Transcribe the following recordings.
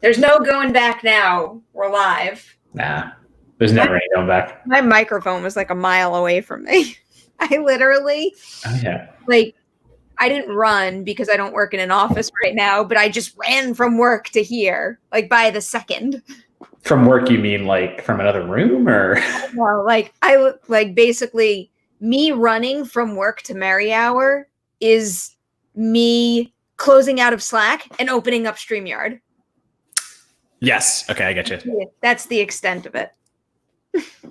There's no going back now. We're live. Nah, there's never any going back. My microphone was like a mile away from me. I literally, I didn't run because I don't work in an office right now, but I just ran from work to here, like by the second. From work, you mean like from another room, or? No, basically me running from work to Merri Hour is me closing out of Slack and opening up StreamYard. Yes. Okay, I get you. That's the extent of it.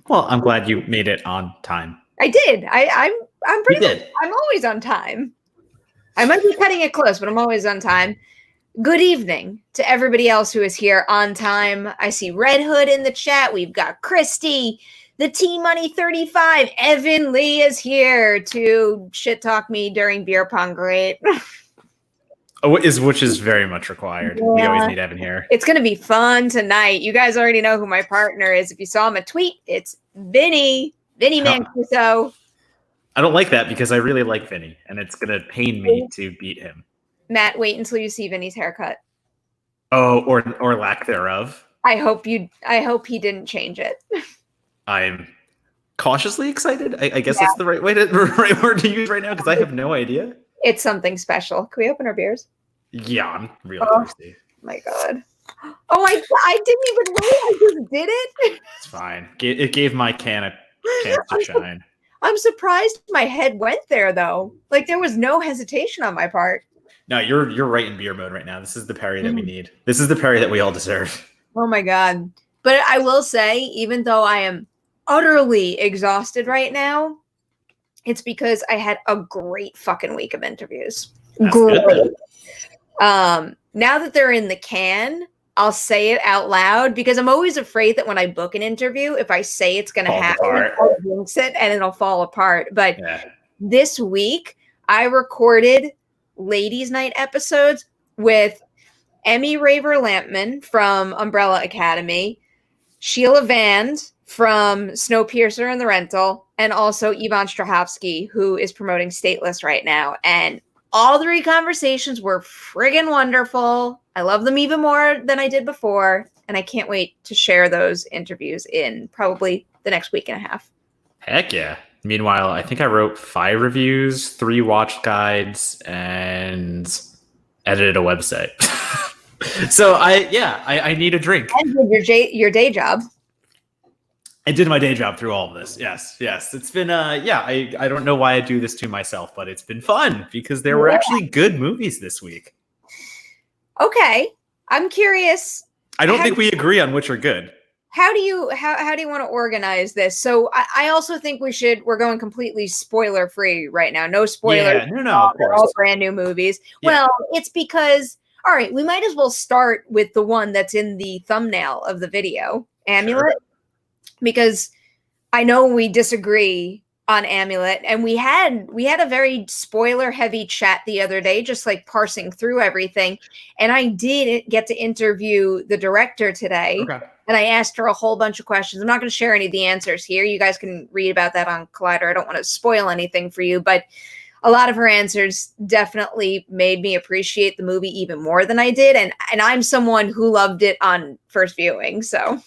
Well, I'm glad you made it on time. I did. I'm pretty good. I'm always on time. I might be cutting it close, but I'm always on time. Good evening to everybody else who is here on time. I see Red Hood in the chat. We've got Christy, the T-Money 35. Evan Lee is here to shit talk me during beer pong. Great. Which is very much required. Yeah. We always need Evan here. It's going to be fun tonight. You guys already know who my partner is. If you saw my tweet, it's Vinnie Mancuso. I don't like that because I really like Vinnie, and it's going to pain me to beat him. Matt, wait until you see Vinnie's haircut. Oh, or lack thereof. I hope he didn't change it. I'm cautiously excited. I guess that's the right word to use right now because I have no idea. It's something special. Can we open our beers? Yeah, I'm really thirsty. My God. Oh, I didn't even know I just did it. It's fine. It gave my can a chance to shine. I'm surprised my head went there, though. Like, there was no hesitation on my part. No, you're right in beer mode right now. This is the Perri that we need. This is the Perri that we all deserve. Oh, my God. But I will say, even though I am utterly exhausted right now, it's because I had a great fucking week of interviews. That's great. Good. Now that they're in the can, I'll say it out loud because I'm always afraid that when I book an interview, if I say it's going to happen, I'll jinx it and it'll fall apart. But this week, I recorded Ladies' Night episodes with Emmy Raver Lampman from Umbrella Academy, Sheila Vand from Snowpiercer and The Rental, and also Ivan Strahovski, who is promoting Stateless right now. And all three conversations were friggin' wonderful. I love them even more than I did before. And I can't wait to share those interviews in probably the next week and a half. Heck yeah. Meanwhile, I think I wrote 5 reviews, 3 watch guides, and edited a website. So I need a drink. And your day job. I did my day job through all of this. Yes. It's been, I don't know why I do this to myself, but it's been fun because there were actually good movies this week. Okay. I'm curious. I don't think we agree on which are good. How do you want to organize this? So I also think we're going completely spoiler free right now. No spoilers. Yeah, no, of course. All brand new movies. Yeah. Well, it's because, all right, we might as well start with the one that's in the thumbnail of the video, Amulet. Sure. Because I know we disagree on Amulet, and we had a very spoiler heavy chat the other day, just like parsing through everything. And I did get to interview the director today, and I asked her a whole bunch of questions. I'm not going to share any of the answers here. You guys can read about that on Collider. I don't want to spoil anything for you, but a lot of her answers definitely made me appreciate the movie even more than I did. And I'm someone who loved it on first viewing, so.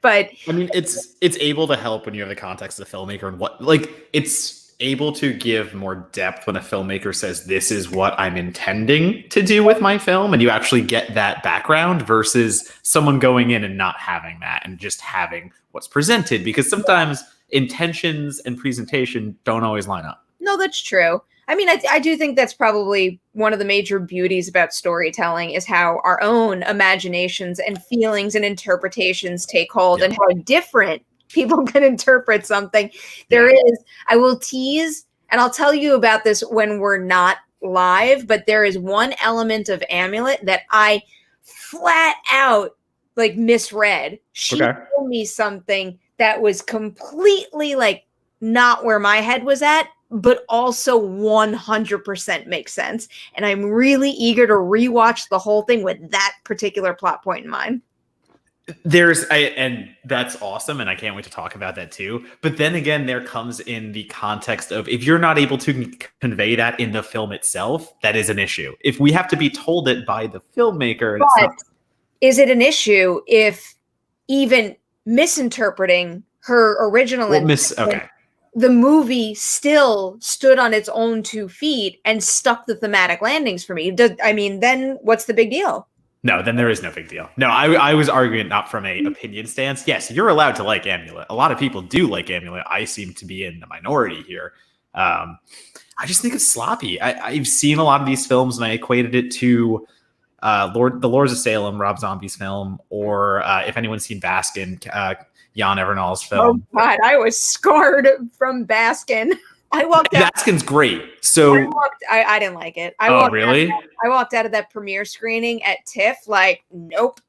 But I mean, it's able to help when you have the context of the filmmaker and it's able to give more depth when a filmmaker says, this is what I'm intending to do with my film. And you actually get that background versus someone going in and not having that and just having what's presented, because sometimes intentions and presentation don't always line up. No, that's true. I mean, I do think that's probably one of the major beauties about storytelling is how our own imaginations and feelings and interpretations take hold and how different people can interpret something. There is, I will tease, and I'll tell you about this when we're not live, but there is one element of Amulet that I flat out misread. She told me something that was completely not where my head was at, but also 100% makes sense. And I'm really eager to rewatch the whole thing with that particular plot point in mind. And that's awesome, and I can't wait to talk about that too. But then again, there comes in the context of if you're not able to convey that in the film itself, that is an issue. If we have to be told it by the filmmaker, is it an issue if even misinterpreting her original okay. The movie still stood on its own 2 feet and stuck the thematic landings for me? Then what's the big deal? No, then there is no big deal. No, I was arguing not from a opinion stance. Yes, you're allowed to like Amulet. A lot of people do like Amulet. I seem to be in the minority here. I just think it's sloppy. I've seen a lot of these films and I equated it to The Lords of Salem, Rob Zombie's film, or if anyone's seen Baskin, Jan Evernall's film. Oh God, I was scarred from Baskin. I walked out. Baskin's great. So I didn't like it. I walked out of that premiere screening at TIFF like, nope.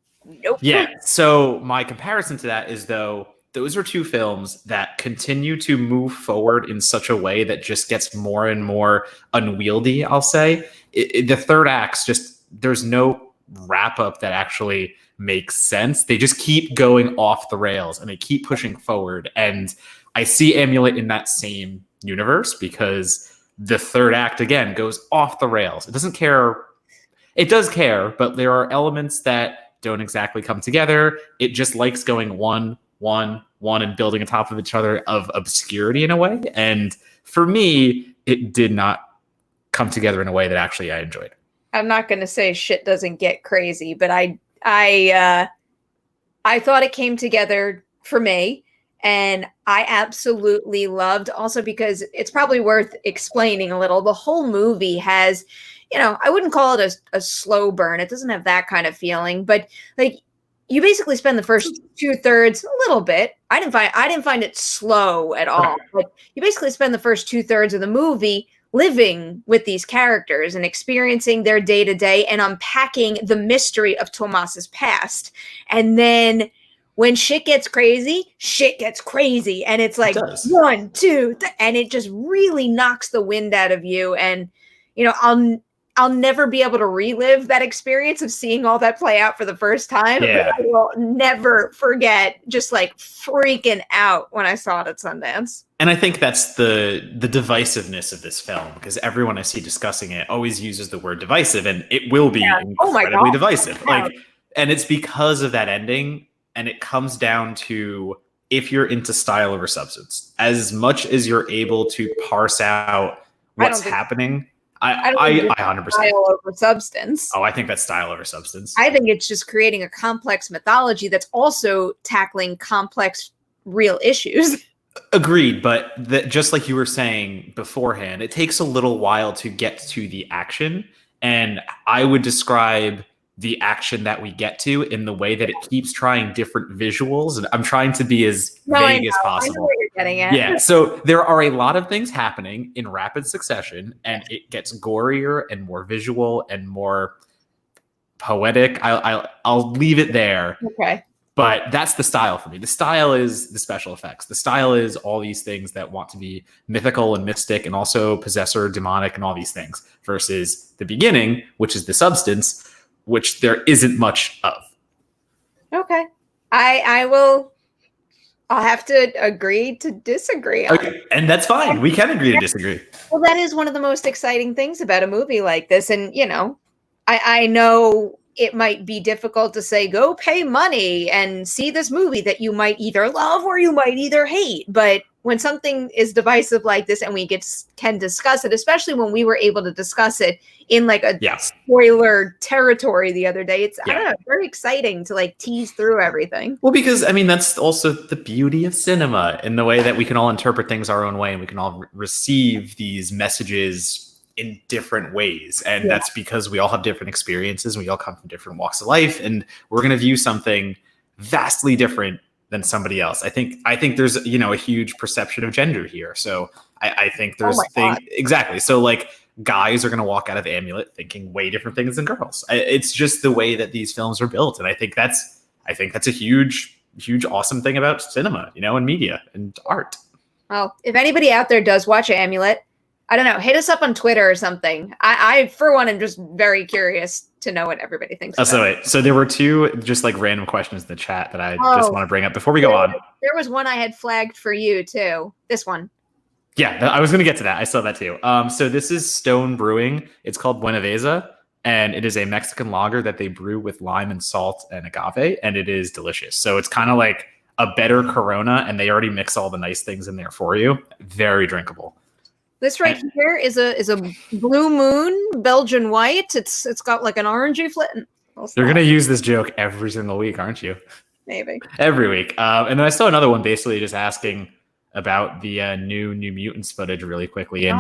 Yeah. So my comparison to that is, though, those are 2 films that continue to move forward in such a way that just gets more and more unwieldy, I'll say. The third act's just, there's no wrap up that actually makes sense. They just keep going off the rails and they keep pushing forward. And I see Amulet in that same universe because the third act, again, goes off the rails. It doesn't care. It does care, but there are elements that don't exactly come together. It just likes going one, and building on top of each other of obscurity in a way. And for me, it did not come together in a way that actually I enjoyed. I'm not going to say shit doesn't get crazy, but I thought it came together for me, and I absolutely loved, also because it's probably worth explaining a little. The whole movie has, I wouldn't call it a slow burn. It doesn't have that kind of feeling, but like you basically spend the first 2/3 a little bit. I didn't find it slow at all, but you basically spend the first 2/3 of the movie living with these characters and experiencing their day-to-day and unpacking the mystery of Tomas's past. And then when shit gets crazy. And it's like 1, 2, and it just really knocks the wind out of you. And, I'll never be able to relive that experience of seeing all that play out for the first time. Yeah. But I will never forget just like freaking out when I saw it at Sundance. And I think that's the divisiveness of this film, because everyone I see discussing it always uses the word divisive, and it will be incredibly divisive. Like, and it's because of that ending, and it comes down to if you're into style over substance. As much as you're able to parse out what's happening, I 100% style over substance. Oh, I think that's style over substance. I think it's just creating a complex mythology that's also tackling complex real issues. Agreed, but just like you were saying beforehand, it takes a little while to get to the action, and I would describe the action that we get to in the way that it keeps trying different visuals, and I'm trying to be as vague as possible. I know what you're getting at. Yeah, so there are a lot of things happening in rapid succession, and it gets gorier and more visual and more poetic. I'll leave it there. Okay. But that's the style for me. The style is the special effects. The style is all these things that want to be mythical and mystic and also possessor, demonic, and all these things, versus the beginning, which is the substance, which there isn't much of. Okay. I'll have to agree to disagree on it. And that's fine. We can agree to disagree. Well, that is one of the most exciting things about a movie like this. And, I know it might be difficult to say, go pay money and see this movie that you might either love or you might either hate. But when something is divisive like this and we can discuss it, especially when we were able to discuss it in like a spoiler territory the other day, I don't know, very exciting to like tease through everything. Well, because that's also the beauty of cinema, in the way that we can all interpret things our own way and we can all receive these messages in different ways. And that's because we all have different experiences and we all come from different walks of life, and we're going to view something vastly different than somebody else. I think there's, a huge perception of gender here. So I think there's exactly. So like guys are going to walk out of Amulet thinking way different things than girls. It's just the way that these films are built. And I think that's a huge, awesome thing about cinema, and media and art. Well, if anybody out there does watch Amulet, I don't know, hit us up on Twitter or something. I for one, am just very curious to know what everybody thinks about. So there were 2 just like random questions in the chat that I just want to bring up before we go on. There was one I had flagged for you too. This one. Yeah, I was going to get to that. I saw that too. So this is Stone Brewing. It's called Buena Vesa. and it is a Mexican lager that they brew with lime and salt and agave, and it is delicious. So it's kind of like a better Corona, and they already mix all the nice things in there for you. Very drinkable. This right here is a Blue Moon Belgian white. It's got like an orangey flint. You're gonna use this joke every single week, aren't you? Maybe every week. And then I saw another one basically just asking about the new Mutants footage really quickly. And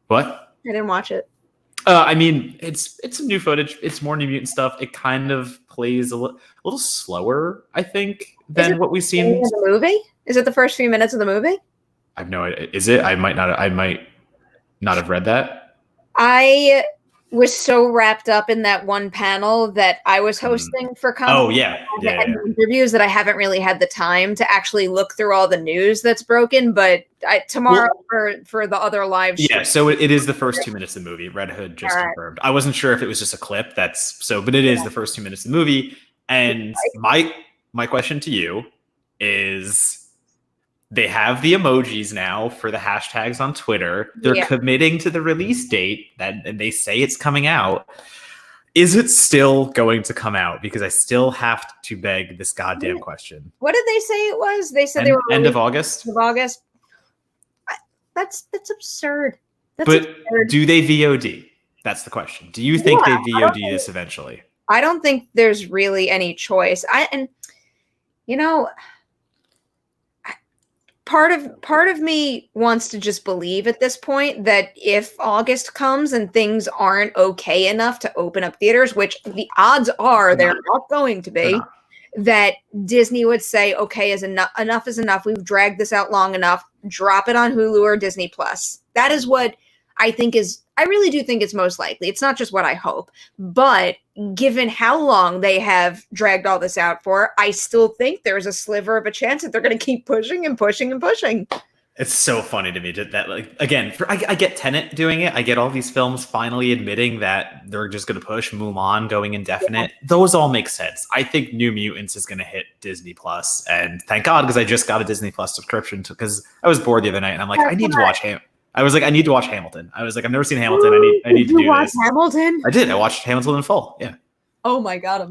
what? I didn't watch it. I mean, it's some new footage. It's more New Mutant stuff. It kind of plays a little slower, I think, than what we've seen in the movie. Is it the first few minutes of the movie? I have no idea. Is it? I might not have read that. I was so wrapped up in that one panel that I was hosting for Comic. Oh yeah, interviews that I haven't really had the time to actually look through all the news that's broken. But tomorrow for the other live show. Yeah, so it is the first 2 minutes of the movie. Red Hood just confirmed. I wasn't sure if it was just a clip. But it is the first 2 minutes of the movie. And my question to you is, they have the emojis now for the hashtags on Twitter. They're committing to the release date and they say it's coming out. Is it still going to come out? Because I still have to beg this goddamn question. What did they say it was? They said they were end of August. Of August. That's absurd. Absurd. Do they VOD? That's the question. Do you think they VOD this eventually? I don't think there's really any choice. Part of me wants to just believe at this point that if August comes and things aren't okay enough to open up theaters, which the odds are they're not going to be, that Disney would say, okay, enough is enough. We've dragged this out long enough. Drop it on Hulu or Disney Plus. That is what I really do think it's most likely. It's not just what I hope, but given how long they have dragged all this out for, I still think there's a sliver of a chance that they're going to keep pushing and pushing and pushing. It's so funny to me that like, again, I get Tenet doing it. I get all these films finally admitting that they're just going to push Mulan going indefinite. Yeah. Those all make sense. I think New Mutants is going to hit Disney Plus, and thank God, because I just got a Disney Plus subscription because I was bored the other night and I'm like, I need to watch Hamilton. I was like, I need to watch Hamilton. I was like, I've never seen Hamilton. I need to do this. Hamilton? I did. I watched Hamilton in full. Yeah. Oh my God.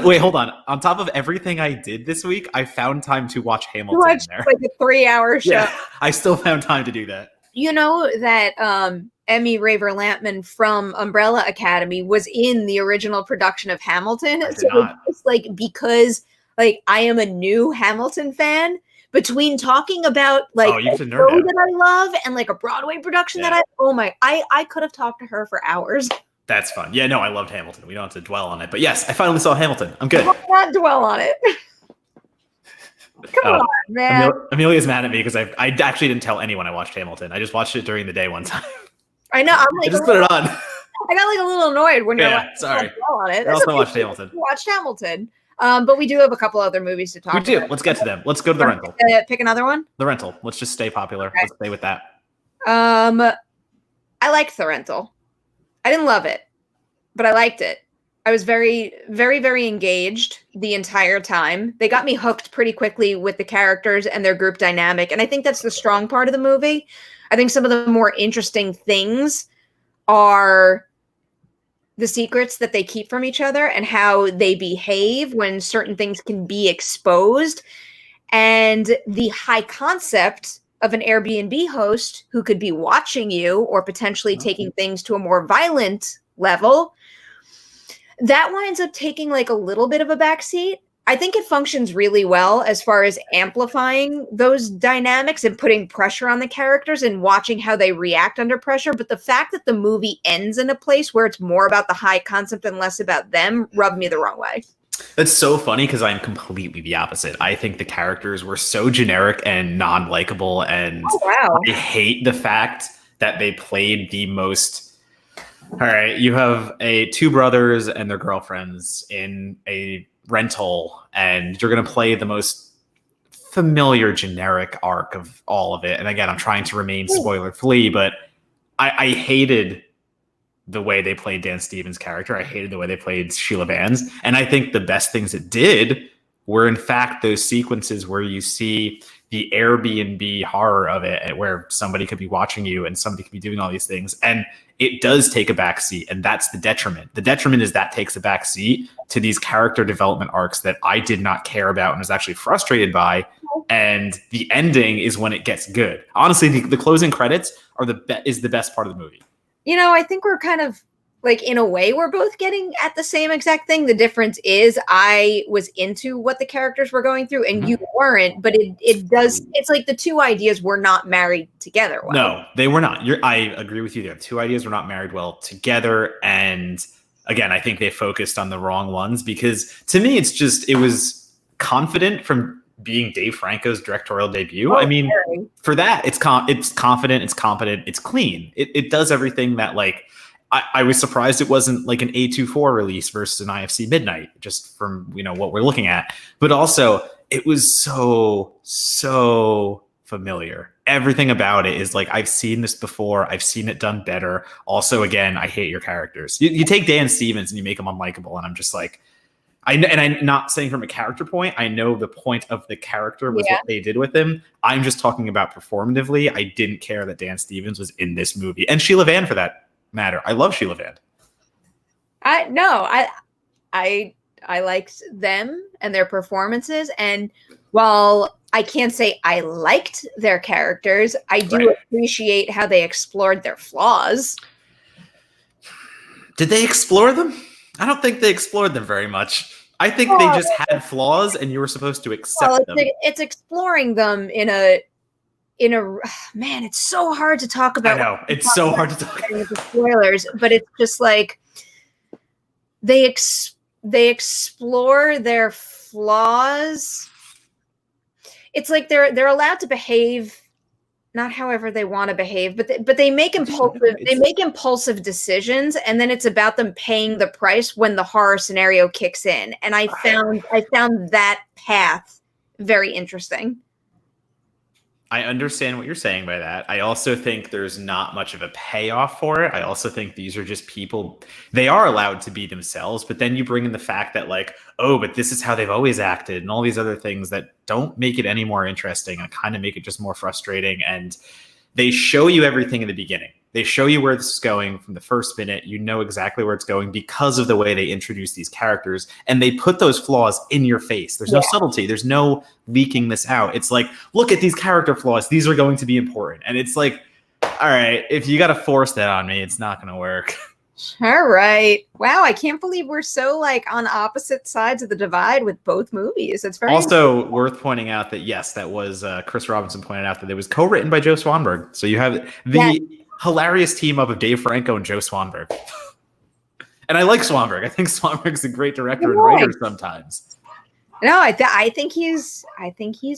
Wait, hold on. On top of everything I did this week, I found time to watch Hamilton in there. Like a 3-hour show. Yeah, I still found time to do that. You know that Emmy Raver Lampman from Umbrella Academy was in the original production of Hamilton. It's like, because like I am a new Hamilton fan, between talking about like a show that I love and like a Broadway production that I could have talked to her for hours. That's fun. Yeah, no, I loved Hamilton. We don't have to dwell on it, but yes, I finally saw Hamilton. I'm good. Not dwell on it. Come on, man. Amelia's mad at me because I actually didn't tell anyone I watched Hamilton. I just watched it during the day one time. I know. I'm like, I just put it on. I got like a little annoyed when you're like, sorry. Dwell on it. I also watched Hamilton. Watched Hamilton. But we do have a couple other movies to talk about. We do. Let's get to them. Let's go to the rental. Pick another one? The rental. Let's just stay popular. Okay. Let's stay with that. I liked the rental. I didn't love it, but I liked it. I was very, very, very engaged the entire time. They got me hooked pretty quickly with the characters and their group dynamic. And I think that's the strong part of the movie. I think some of the more interesting things are the secrets that they keep from each other and how they behave when certain things can be exposed, and the high concept of an Airbnb host who could be watching you or potentially taking things to a more violent level. That winds up taking like a little bit of a backseat. I think it functions really well as far as amplifying those dynamics and putting pressure on the characters and watching how they react under pressure. But the fact that the movie ends in a place where it's more about the high concept and less about them rubbed me the wrong way. That's so funny because I'm completely the opposite. I think the characters were so generic and non-likable, and I hate the fact that they played the most... All right, you have two brothers and their girlfriends in a rental, and you're going to play the most familiar generic arc of all of it. And again, I'm trying to remain spoiler free, but I hated the way they played Dan Stevens' character. I hated the way they played Sheila Vans. And I think the best things it did were in fact those sequences where you see the Airbnb horror of it, where somebody could be watching you and somebody could be doing all these things. And it does take a back seat, and that's the detriment. The detriment is that takes a back seat to these character development arcs that I did not care about and was actually frustrated by. And the ending is when it gets good. Honestly, the closing credits are is the best part of the movie. I think we're kind of like, in a way, we're both getting at the same exact thing. The difference is I was into what the characters were going through and you weren't, but it's like the two ideas were not married together well. No, they were not. I agree with you there. Two ideas were not married well together. And again, I think they focused on the wrong ones, because to me, it was confident from being Dave Franco's directorial debut. I mean, for that, it's confident, it's competent, it's clean. It does everything that, like, I was surprised it wasn't like an A24 release versus an IFC Midnight, just from, what we're looking at. But also, it was so familiar. Everything about it is like, I've seen this before. I've seen it done better. Also, again, I hate your characters. You take Dan Stevens and you make him unlikable, and I'm just like, I'm not saying from a character point. I know the point of the character was what they did with him. I'm just talking about performatively. I didn't care that Dan Stevens was in this movie, and Sheila Van for that matter. I love Sheila Van. I liked them and their performances, and while I can't say I liked their characters, I do appreciate how they explored their flaws. Did they explore them? I don't think they explored them very much. I think they just had flaws, and you were supposed to accept them. It's exploring them in a man. It's so hard to talk about. I know it's so hard to talk about the spoilers, but it's just like they explore their flaws. It's like they're allowed to behave not however they want to behave, but they make impulsive decisions, and then it's about them paying the price when the horror scenario kicks in. And I found that path very interesting. I understand what you're saying by that. I also think there's not much of a payoff for it. I also think these are just people. They are allowed to be themselves, but then you bring in the fact that, like, oh, but this is how they've always acted, and all these other things that don't make it any more interesting and kind of make it just more frustrating. And they show you everything in the beginning. They show you where this is going from the first minute. You know exactly where it's going because of the way they introduce these characters, and they put those flaws in your face. There's no subtlety. There's no leaking this out. It's like, look at these character flaws. These are going to be important. And it's like, all right, if you got to force that on me, it's not going to work. All right. Wow. I can't believe we're so like on opposite sides of the divide with both movies. It's very also worth pointing out that, yes, that was Chris Robinson pointed out that it was co-written by Joe Swanberg. So you have the hilarious team up of Dave Franco and Joe Swanberg. And I like Swanberg. I think Swanberg's a great director and writer sometimes. No, I think he's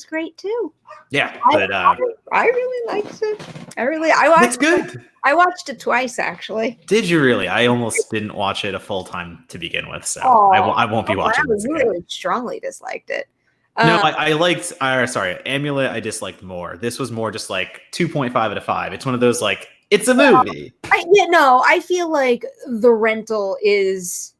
great too. Yeah, but I really liked it. That's good. I watched it twice, actually. Did you really? I almost didn't watch it a full time to begin with, so I won't be watching this again. I really strongly disliked it. No, I liked. Amulet. I disliked more. This was more just like 2.5 out of 5. It's one of those like, it's a movie. I feel like The Rental is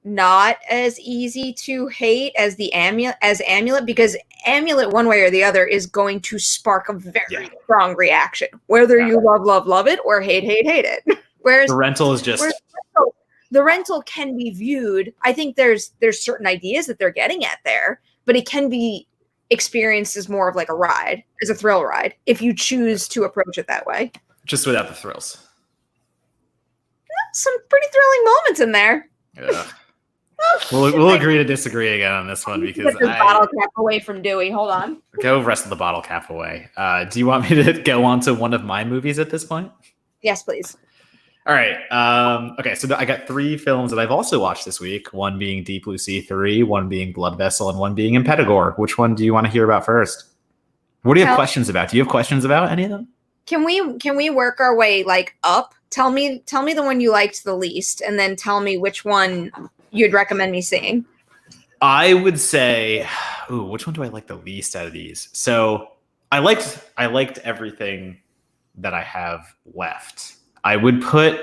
not as easy to hate as Amulet, because Amulet, one way or the other, is going to spark a very strong reaction, whether you love it or hate it. Whereas The Rental is just The Rental can be viewed. I think there's certain ideas that they're getting at there, but it can be experienced as more of like a ride, as a thrill ride, if you choose to approach it that way. Just without the thrills. Some pretty thrilling moments in there. Yeah. We'll agree to disagree again on this one, because get this bottle cap away from Dewey. Hold on. Go rest of the bottle cap away. Do you want me to go on to one of my movies at this point? Yes, please. All right. Okay, so I got 3 films that I've also watched this week. One being Deep Blue Sea 3, one being Blood Vessel, and one being Impetigore. Which one do you want to hear about first? What do you have questions about? Do you have questions about any of them? Can we work our way like up? Tell me the one you liked the least, and then tell me which one you'd recommend me seeing. I would say, which one do I like the least out of these? So I liked everything that I have left. I would put,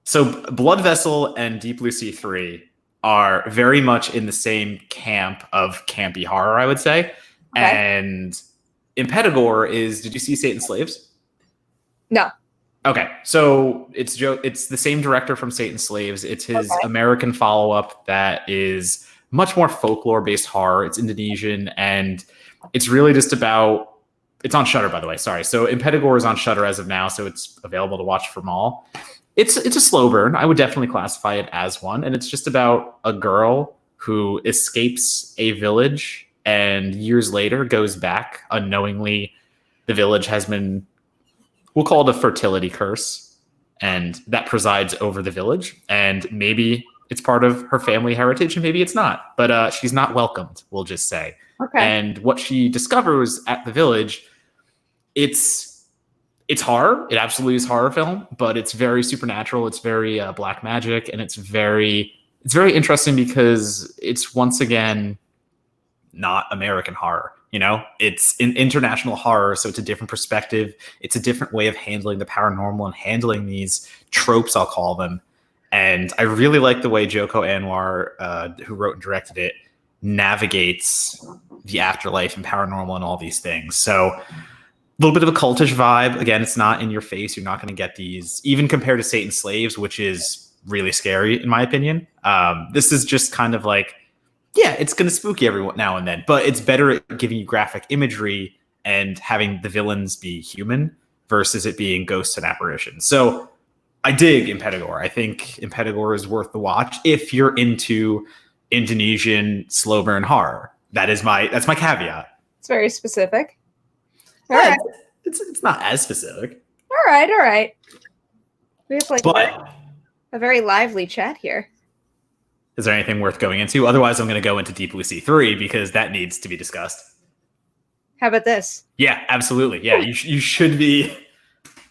so Blood Vessel and Deep Blue Sea 3 are very much in the same camp of campy horror, I would say. Okay. And Impetigore is, did you see Satan's Slaves? No. Okay, so it's the same director from Satan's Slaves. It's his American follow-up that is much more folklore-based horror. It's Indonesian, and it's really just about. It's on Shudder, by the way. Sorry. So Impetigore is on Shudder as of now, so it's available to watch from all. It's a slow burn. I would definitely classify it as one, and it's just about a girl who escapes a village and years later goes back unknowingly. The village has been, we'll call it a fertility curse, and that presides over the village. And maybe it's part of her family heritage, and maybe it's not. But she's not welcomed, we'll just say. Okay. And what she discovers at the village, it's horror. It absolutely is horror film, but it's very supernatural. It's very black magic, and it's very interesting because it's once again not American horror. You know, it's an international horror, so it's a different perspective. It's a different way of handling the paranormal and handling these tropes, I'll call them. And I really like the way Joko Anwar, who wrote and directed it, navigates the afterlife and paranormal and all these things. So a little bit of a cultish vibe. Again, it's not in your face. You're not going to get these, even compared to Satan's Slaves, which is really scary, in my opinion. This is just kind of like, yeah, it's going to spook you every now and then, but it's better at giving you graphic imagery and having the villains be human versus it being ghosts and apparitions. So I dig Impetigore. I think Impetigore is worth the watch if you're into Indonesian slow burn horror. That's my caveat. It's very specific. All right. It's not as specific. All right. We have a very lively chat here. Is there anything worth going into? Otherwise, I'm going to go into Deep Blue Sea 3 because that needs to be discussed. How about this? Yeah, absolutely. Yeah, you should be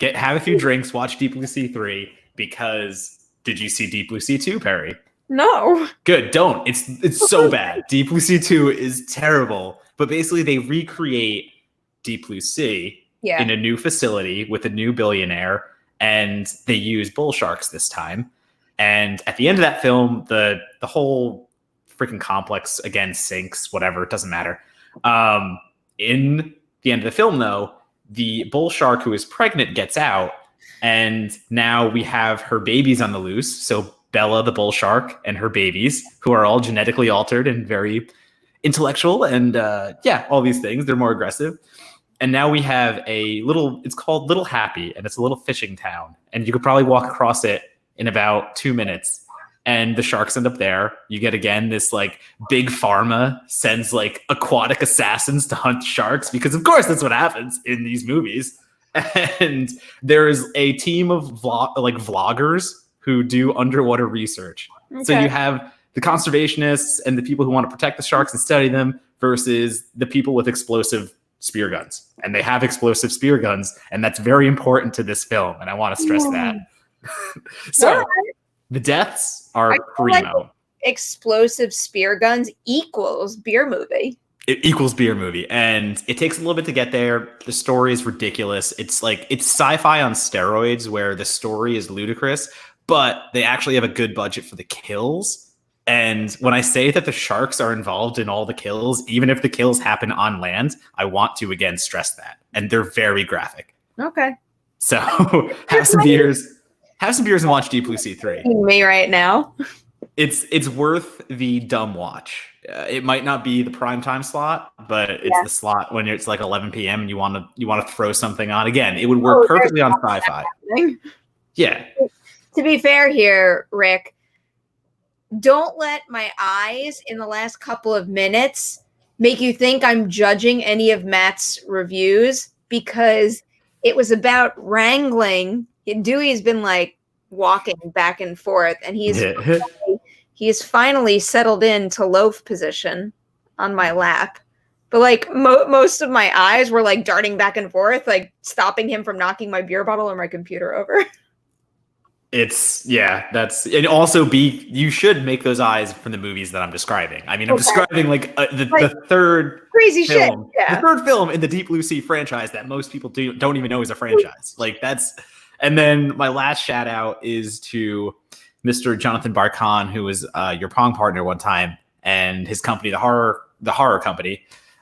have a few drinks, watch Deep Blue Sea 3 because did you see Deep Blue Sea 2, Perri? No. Good, don't. It's so bad. Deep Blue Sea 2 is terrible. But basically, they recreate Deep Blue Sea in a new facility with a new billionaire, and they use bull sharks this time. And at the end of that film, the whole freaking complex again sinks, whatever, it doesn't matter. In the end of the film, though, the bull shark who is pregnant gets out, and now we have her babies on the loose. So Bella, the bull shark, and her babies, who are all genetically altered and very intellectual, and all these things. They're more aggressive. And now we have it's called Little Happy, and it's a little fishing town. And you could probably walk across it in about 2 minutes, and the sharks end up there. You get again this like big pharma sends like aquatic assassins to hunt sharks because of course that's what happens in these movies. And there's a team of vloggers who do underwater research. Okay. So you have the conservationists and the people who want to protect the sharks and study them versus the people with explosive spear guns. And they have explosive spear guns, and that's very important to this film, and I want to stress that. So the deaths are primo. Like explosive spear guns equals beer movie. It equals beer movie, and it takes a little bit to get there. The story is ridiculous. It's sci-fi on steroids where the story is ludicrous, but they actually have a good budget for the kills. And when I say that the sharks are involved in all the kills, even if the kills happen on land, I want to again stress that. And they're very graphic. Okay. So have some beers. Have some beers and watch Deep Blue Sea 3. Me right now. It's worth the dumb watch. It might not be the prime time slot, but it's the slot when it's like 11 p.m. and you want to throw something on. Again, it would work perfectly on sci-fi. Yeah. To be fair here, Rick, don't let my eyes in the last couple of minutes make you think I'm judging any of Matt's reviews, because it was about wrangling. Dewey's been like walking back and forth, and he's finally settled into loaf position on my lap. But like most of my eyes were like darting back and forth, like stopping him from knocking my beer bottle or my computer over. And also you should make those eyes from the movies that I'm describing. I mean, I'm describing the third crazy film, shit. Yeah. The third film in the Deep Blue Sea franchise that most people don't even know is a franchise. And then my last shout out is to Mr. Jonathan Barkan, who was your Pong partner one time, and his company, the horror company,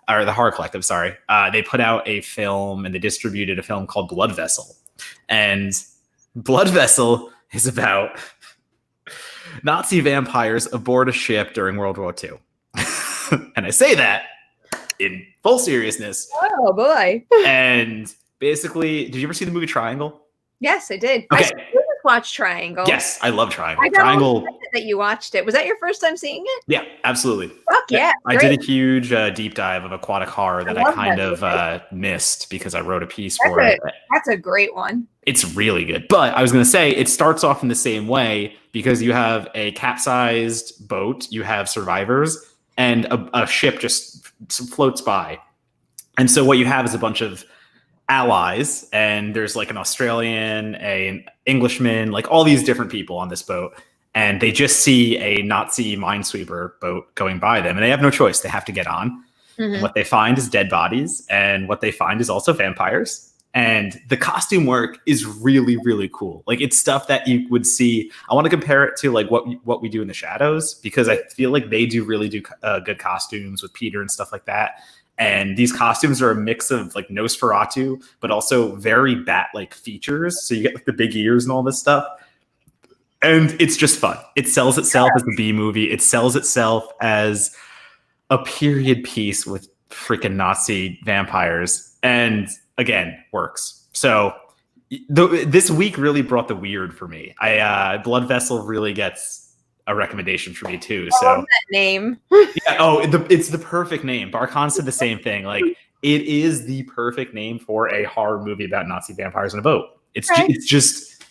or the horror collective. Sorry, they put out a film and they distributed a film called Blood Vessel, and Blood Vessel is about Nazi vampires aboard a ship during World War II. And I say that in full seriousness. Oh boy. And basically, did you ever see the movie Triangle? Yes, I did. Okay. I watched Triangle. Yes, I love Triangle. I Triangle. that you watched it. Was that your first time seeing it? Yeah, absolutely. Fuck yeah. I did a huge deep dive of aquatic horror that I kind of missed because I wrote a piece for it. That's a great one. It's really good. But I was going to say, it starts off in the same way because you have a capsized boat, you have survivors, and a ship just floats by. And so what you have is a bunch of allies, and there's like an Australian, an Englishman, like all these different people on this boat. And they just see a Nazi minesweeper boat going by them, and they have no choice. They have to get on. Mm-hmm. And what they find is dead bodies, and what they find is also vampires. And the costume work is really, really cool. Like, it's stuff that you would see. I want to compare it to like what we do in the Shadows, because I feel like they do good costumes with Peter and stuff like that. And these costumes are a mix of like Nosferatu, but also very bat-like features. So you get like the big ears and all this stuff. And it's just fun. It sells itself as a B movie. It sells itself as a period piece with freaking Nazi vampires. And again, works. So this week really brought the weird for me. Blood Vessel really gets a recommendation for me too. So I love that name. Yeah. It's the perfect name. Barkhan said the same thing. Like, it is the perfect name for a horror movie about Nazi vampires in a boat. It's just.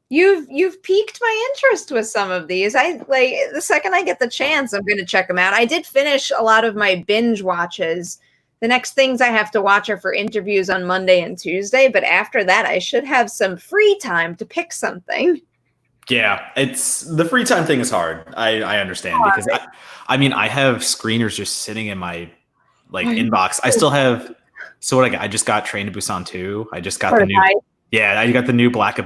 You've piqued my interest with some of these. The second I get the chance, I'm going to check them out. I did finish a lot of my binge watches. The next things I have to watch are for interviews on Monday and Tuesday, but after that, I should have some free time to pick something. Yeah, it's the free time thing is hard. I understand because I have screeners just sitting in my inbox. I still have. So what I just got Train to Busan 2. I just got the new. Yeah, I got the new Blackwater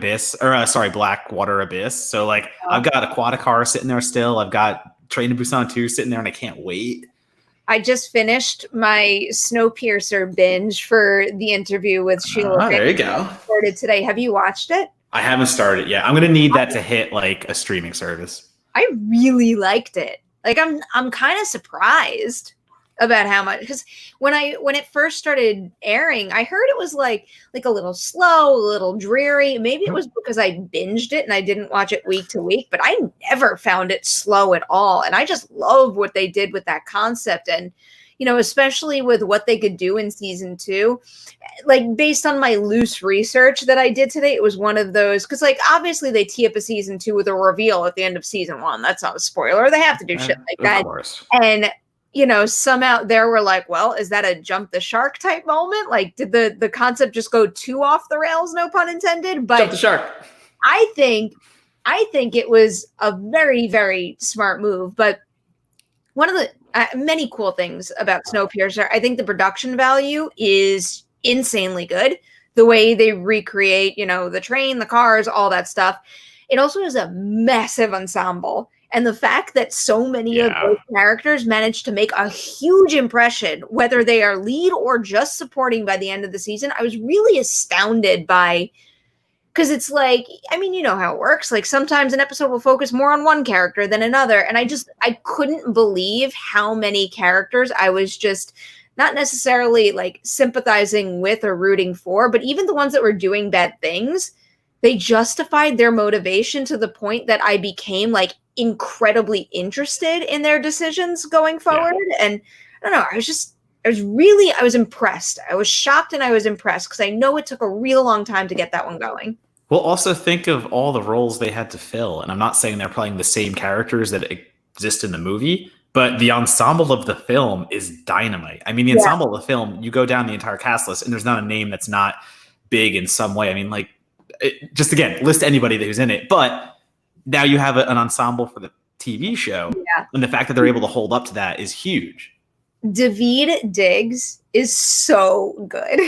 Abyss. So I've got Aquatic Horror sitting there still. I've got Train to Busan 2 sitting there, and I can't wait. I just finished my Snowpiercer binge for the interview with Sheila. There you go. Started today. Have you watched it? I haven't started yet. I'm going to need that to hit a streaming service. I really liked it. I'm kind of surprised about how much, because when it first started airing, I heard it was like a little slow, a little dreary. Maybe it was because I binged it and I didn't watch it week to week, but I never found it slow at all. And I just love what they did with that concept. And, especially with what they could do in season 2, based on my loose research that I did today, it was one of those, because obviously they tee up a season 2 with a reveal at the end of season 1. That's not a spoiler. They have to do shit like that. Of course. And some out there were like, well, is that a jump the shark type moment? Did the concept just go too off the rails? No pun intended. But jump the shark. I think it was a very, very smart move. But one of the many cool things about Snowpiercer, I think the production value is insanely good. The way they recreate, the train, the cars, all that stuff. It also is a massive ensemble. And the fact that so many of those characters managed to make a huge impression, whether they are lead or just supporting by the end of the season, I was really astounded by, because it's you know how it works. Sometimes an episode will focus more on one character than another. And I couldn't believe how many characters I was just not necessarily sympathizing with or rooting for, but even the ones that were doing bad things, they justified their motivation to the point that I became incredibly interested in their decisions going forward. Yeah. And I don't know, I was impressed. I was shocked and I was impressed because I know it took a real long time to get that one going. Well, also think of all the roles they had to fill. And I'm not saying they're playing the same characters that exist in the movie, but the ensemble of the film is dynamite. I mean, the ensemble of the film, you go down the entire cast list and there's not a name that's not big in some way. I mean, just again, list anybody who's in it, but now you have an ensemble for the TV show, and the fact that they're able to hold up to that is huge. Daveed Diggs is so good.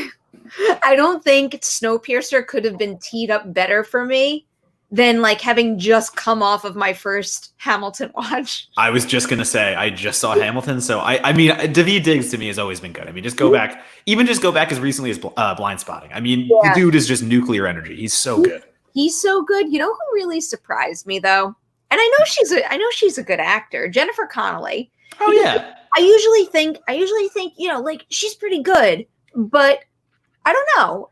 I don't think Snowpiercer could have been teed up better for me than having just come off of my first Hamilton watch. I was just going to say, I just saw Hamilton. So I mean, Daveed Diggs to me has always been good. I mean, just go back as recently as Blind Spotting. I mean, the dude is just nuclear energy. He's so good. He's so good. You know who really surprised me though? And I know she's a good actor, Jennifer Connelly. Oh yeah. I usually think, like she's pretty good, but I don't know.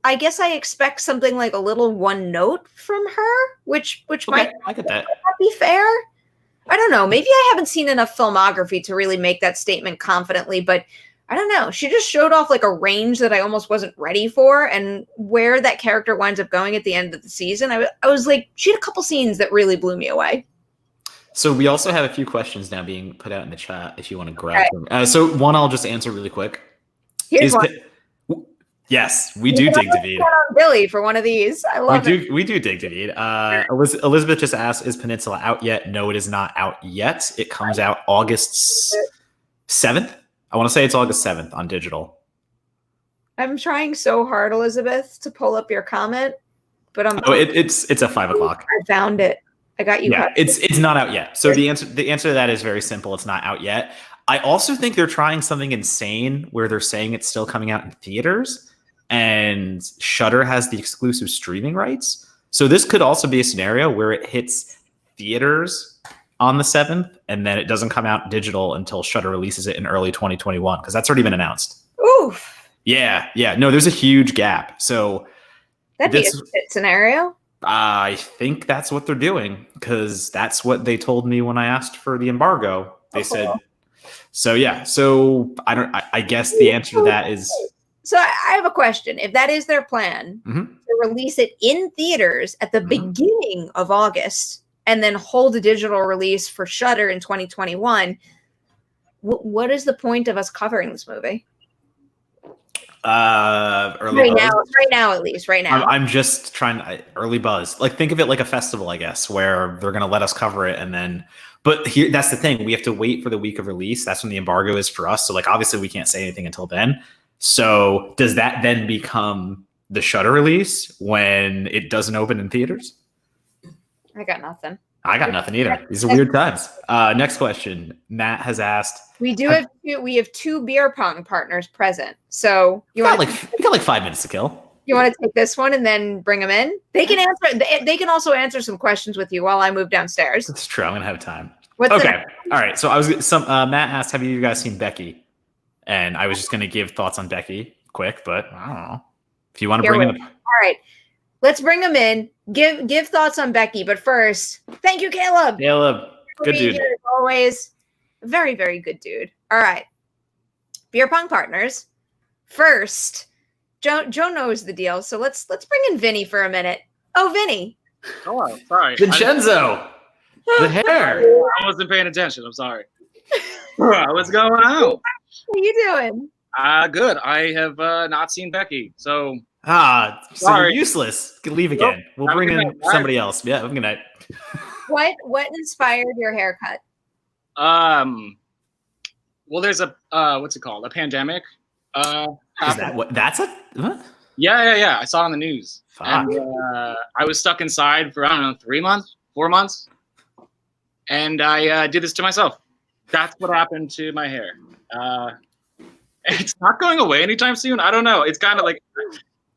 I guess I expect something like a little one note from her, which might I get that. not be fair. I don't know. Maybe I haven't seen enough filmography to really make that statement confidently, but I don't know. She just showed off like a range that I almost wasn't ready for, and where that character winds up going at the end of the season. I was like, she had a couple scenes that really blew me away. So we also have a few questions now being put out in the chat if you want to grab them. So one I'll just answer really quick. Here's one. Yes, we do dig David. Billy for one of these. I love it. We do dig David. Elizabeth just asked, is Peninsula out yet? No, it is not out yet. It comes out August 7th. I want to say it's August 7th on digital. I'm trying so hard, Elizabeth, to pull up your comment, but it's at 5 o'clock. I found it. I got you. Yeah, it's not out yet. So the answer to that is very simple. It's not out yet. I also think they're trying something insane where they're saying it's still coming out in theaters, and Shudder has the exclusive streaming rights. So this could also be a scenario where it hits theaters on the 7th, and then it doesn't come out digital until Shudder releases it in early 2021, because that's already been announced. Oof. Yeah. No, there's a huge gap. So that'd be a shit scenario. I think that's what they're doing, because that's what they told me when I asked for the embargo. They said, so yeah. So I guess the answer to that is. So I have a question. If that is their plan to release it in theaters at the beginning of August and then hold a digital release for Shudder in 2021, what is the point of us covering this movie? Right now, at least. I'm just trying early buzz. Like, think of it like a festival, I guess, where they're going to let us cover it, and then. But here, that's the thing. We have to wait for the week of release. That's when the embargo is for us. So, like, obviously, we can't say anything until then. So, does that then become the Shudder release when it doesn't open in theaters? I got nothing. I got nothing either. These are weird times. Next question. Matt has asked. We have two beer pong partners present. So we got like 5 minutes to kill. You want to take this one and then bring them in? They can answer. They can also answer some questions with you while I move downstairs. That's true. I'm gonna have time. Okay. All right. So Matt asked, "Have you guys seen Becky?" And I was just gonna give thoughts on Becky quick, but I don't know if you want to bring in. All right. Let's bring them in. Give thoughts on Becky, but first, thank you, Caleb. Good dude. As always, very, very good dude. All right, beer pong partners. First, Joe knows the deal, so let's bring in Vinny for a minute. Oh, Vinny. Oh, sorry, Vincenzo. The hair. I wasn't paying attention. I'm sorry. What's going on? How you doing? Good. I have not seen Becky, so. So you're useless. You can leave again. We'll bring in somebody else. Yeah, have a good night. What inspired your haircut? Well, there's a what's it called? A pandemic. Is that what? That's a. Huh? Yeah. I saw it on the news. Fuck. And, I was stuck inside for 4 months, and I did this to myself. That's what happened to my hair. It's not going away anytime soon. I don't know. It's kind of like.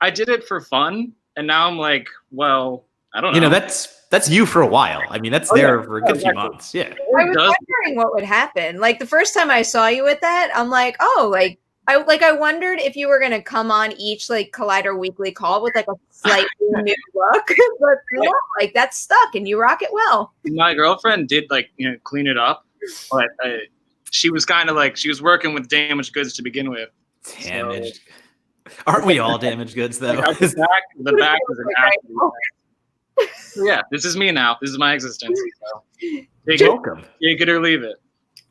I did it for fun, and now I'm like, well, I don't know. You know, that's you for a while. I mean, that's there for a good few months. Yeah. I was wondering what would happen. Like the first time I saw you with that, I'm like, oh, I wondered if you were gonna come on each like Collider Weekly call with like a slightly new look, but no, like that's stuck, and you rock it well. My girlfriend did clean it up, but she was kind of like she was working with damaged goods to begin with. Damaged. So, aren't we all damaged goods though? The back is an absolute. Yeah, this is me now. This is my existence. So welcome. Take it or leave it.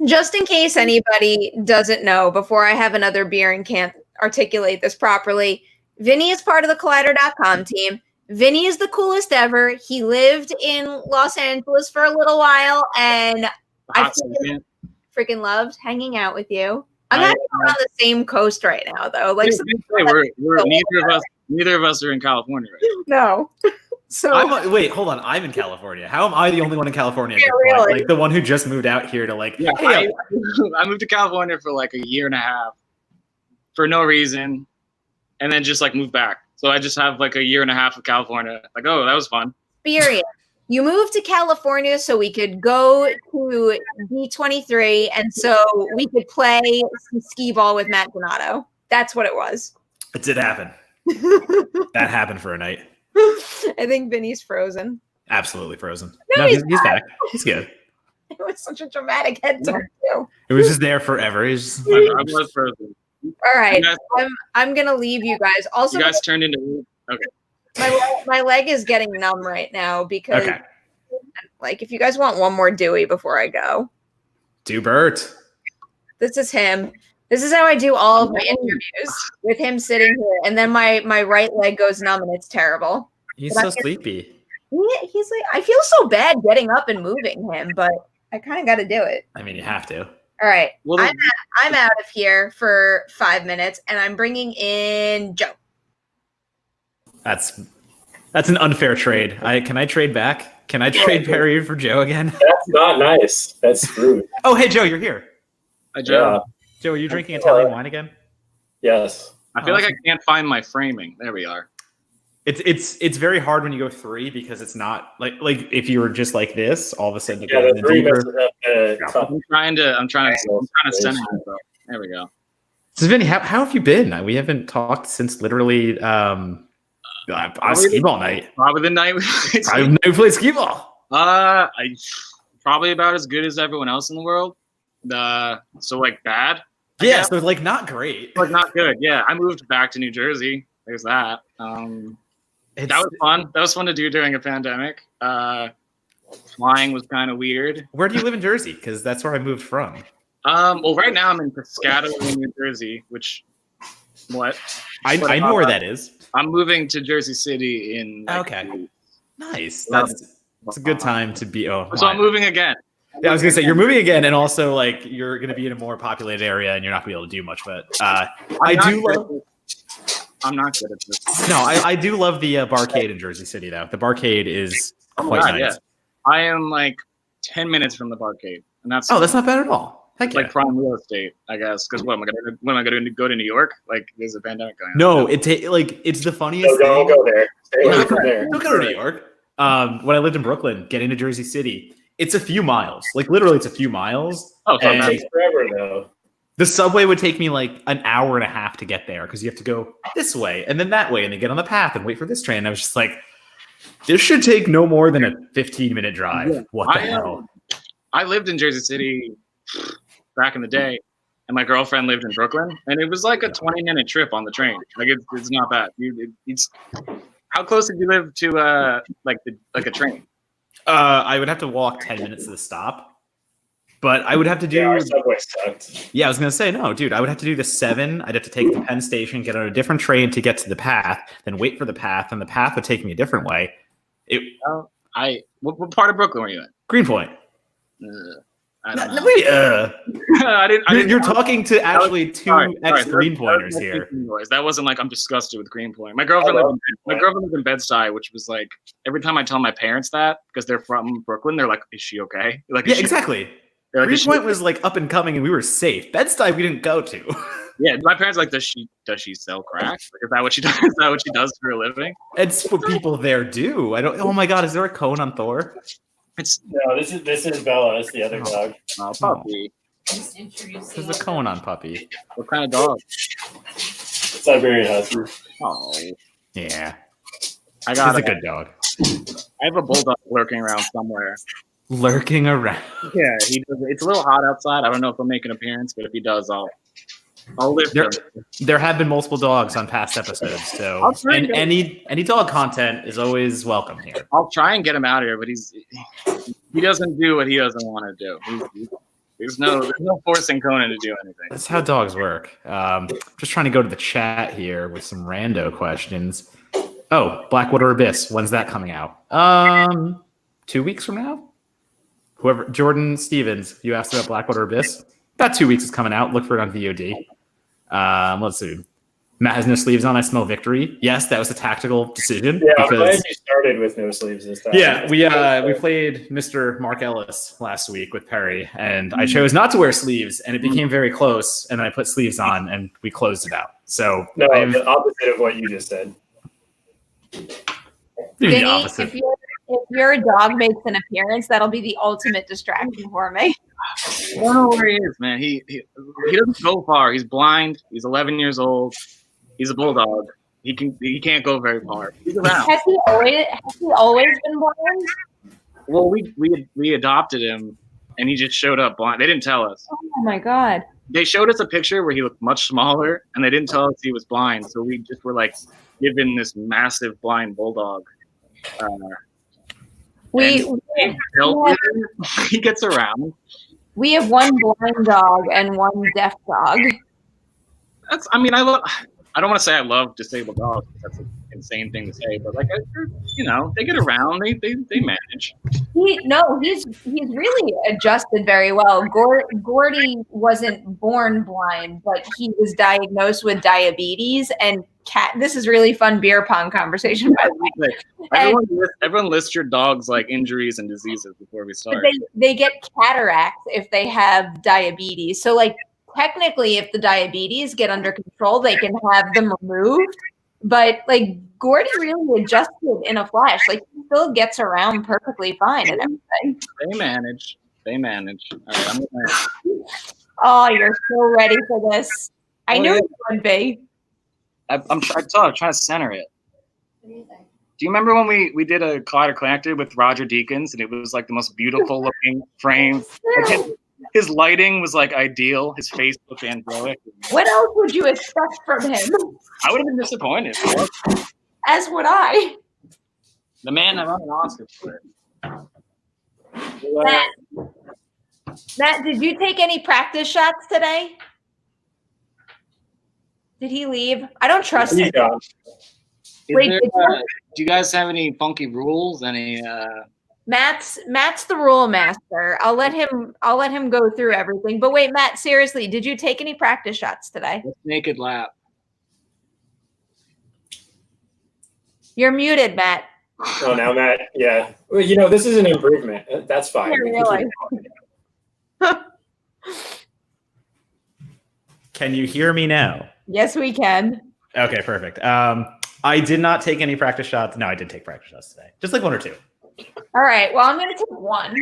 Just in case anybody doesn't know, before I have another beer and can't articulate this properly, Vinny is part of the Collider.com team. Vinny is the coolest ever. He lived in Los Angeles for a little while, and I freaking loved hanging out with you. I'm not even on the same coast right now, though. Like, we're neither of us are in California right now. No. So wait, hold on. I'm in California. How am I the only one in California? Yeah, really? Like the one who just moved out here to like. Yeah, hey, I moved to California for like a year and a half for no reason, and then just like moved back. So I just have like a year and a half of California. Like, oh, that was fun. Experience. You moved to California so we could go to D23 and so we could play some skee ball with Matt Donato. That's what it was. It did happen. That happened for a night. I think Vinny's frozen. Absolutely frozen. No, he's back. He's good. It was such a dramatic head turn too. It was just there forever. I was frozen. All right, I'm gonna leave you guys. Also, you guys turned into okay. My leg is getting numb right now because, like, if you guys want one more Dewey before I go, do Bert. This is him. This is how I do all of my interviews with him sitting here, and then my right leg goes numb, and it's terrible. He's so sleepy. He's like, I feel so bad getting up and moving him, but I kind of got to do it. I mean, you have to. All right, well, I'm out of here for 5 minutes, and I'm bringing in Joe. That's an unfair trade. Can I trade back? Can I trade Perri for Joe again? That's not nice. That's rude. Oh, hey Joe, you're here. Hi, Joe. Yeah. Joe, are you drinking Italian wine again? Yes. I feel like I can't find my framing. There we are. It's very hard when you go 3 because it's not like if you were just like this, all of a sudden it Yeah, goes the into 3 deeper. messes up. I'm trying to send it. There we go. So Vinny, how have you been? We haven't talked since literally skee ball night. Probably the night we played skee ball. I probably about as good as everyone else in the world. So like bad. Yeah, so like not great. Like not good. Yeah, I moved back to New Jersey. There's that. That was fun. That was fun to do during a pandemic. Flying was kind of weird. Where do you live in Jersey? Because that's where I moved from. Well, right now I'm in Piscataway, New Jersey, which I know where that is. I'm moving to Jersey City in Nice. That's a good time to be. I'm moving again. Yeah, I was gonna say you're moving again, and also like you're gonna be in a more populated area, and you're not gonna be able to do much. But I'm not good at this. No, I do love the barcade in Jersey City, though. The barcade is quite nice. Yeah. I am like 10 minutes from the barcade, and that's that's not bad at all. Heck like prime real estate, I guess. Because when am I going to go to New York? Like, there's a pandemic going on. No, it's the funniest. So don't go there. Stay away from there. Don't go to New York. When I lived in Brooklyn, getting to Jersey City, it's a few miles. Like literally, it's a few miles. Oh, it takes forever though. The subway would take me like an hour and a half to get there because you have to go this way and then that way and then get on the path and wait for this train. And I was just like, this should take no more than a 15-minute drive. Yeah. What the hell? I lived in Jersey City back in the day, and my girlfriend lived in Brooklyn, and it was like a 20-minute trip on the train. Like it's not bad. How close did you live to like a train? I would have to walk 10 minutes to the stop. But I would have to do. Yeah, our subway sucked. Yeah, I was gonna say no, dude. I would have to do the 7. I'd have to take the Penn Station, get on a different train to get to the path, then wait for the path, and the path would take me a different way. What part of Brooklyn were you in? Greenpoint. I don't know. Wait, I didn't. You're talking to actually two ex-Greenpointers here. That wasn't like I'm disgusted with Greenpoint. My girlfriend lived in Bed-Stuy, which was like every time I tell my parents that because they're from Brooklyn, they're like, "Is she okay?" Like, yeah, exactly. Like, Greenpoint was like up and coming, and we were safe. Bed-Stuy we didn't go to. Yeah, my parents are like, does she sell crack? Like, is that what she does? Is that what she does for a living? It's what people there do. I don't. Oh my God, is there a cone on Thor? No. This is Bella. It's the other dog. Oh, puppy. There's a cone on puppy. What kind of dog? Siberian Husky. Oh, yeah. He's a good dog. I have a bulldog lurking around somewhere. Lurking around. Yeah, he does. It's a little hot outside. I don't know if he'll make an appearance, but if he does, I'll lift him. There have been multiple dogs on past episodes, so and any dog content is always welcome here. I'll try and get him out of here, but he doesn't do what he doesn't want to do. There's no forcing Conan to do anything. That's how dogs work. Just trying to go to the chat here with some rando questions. Oh, Blackwater Abyss. When's that coming out? 2 weeks from now. Whoever, Jordan Stevens, you asked about Blackwater Abyss. About 2 weeks is coming out. Look for it on VOD. Let's see. Matt has no sleeves on. I smell victory. Yes, that was a tactical decision. Yeah, I'm glad you started with no sleeves this time. Yeah, we played Mr. Mark Ellis last week with Perri, and I chose not to wear sleeves, and it became very close, and I put sleeves on, and we closed it out. So the opposite of what you just said. Vinny, if your dog makes an appearance, that'll be the ultimate distraction for me. I don't know where he is, man. He doesn't go far. He's blind. He's 11 years old. He's a bulldog. He can't go very far. He's around. Has he always been blind? Well, we adopted him, and he just showed up blind. They didn't tell us. Oh my god. They showed us a picture where he looked much smaller, and they didn't tell us he was blind. So we just were like given this massive blind bulldog. He gets around. We have one blind dog and one deaf dog. I don't want to say I love disabled dogs. That's an insane thing to say, but like, they get around. They manage. He's really adjusted very well. Gordy wasn't born blind, but he was diagnosed with diabetes and this is really fun beer pong conversation, by the way. Everyone lists your dog's like injuries and diseases before we start. They get cataracts if they have diabetes. So like technically if the diabetes get under control, they can have them removed. But like Gordy really adjusted in a flash. Like he still gets around perfectly fine and everything. They manage. All right, oh, you're so ready for this. I knew you would be. I'm trying to center it. What do you think? Do you remember when we did a Collider Connected with Roger Deakins and it was like the most beautiful looking frame? Like his lighting was like ideal. His face looked angelic. What else would you expect from him? I would have been disappointed. As would I. The man that won an Oscar for it. Matt, did you take any practice shots today? Did he leave? I don't trust him. Wait, do you guys have any funky rules? Any? Matt's the rule master. I'll let him go through everything. But wait, Matt, seriously, did you take any practice shots today? Naked lap. You're muted, Matt. Oh, now Matt. Yeah. Well, this is an improvement. That's fine. Yeah, really. Can you hear me now? Yes, we can. Okay, perfect. I did not take any practice shots. No, I did take practice shots today. Just like one or two. All right. Well, I'm going to take one.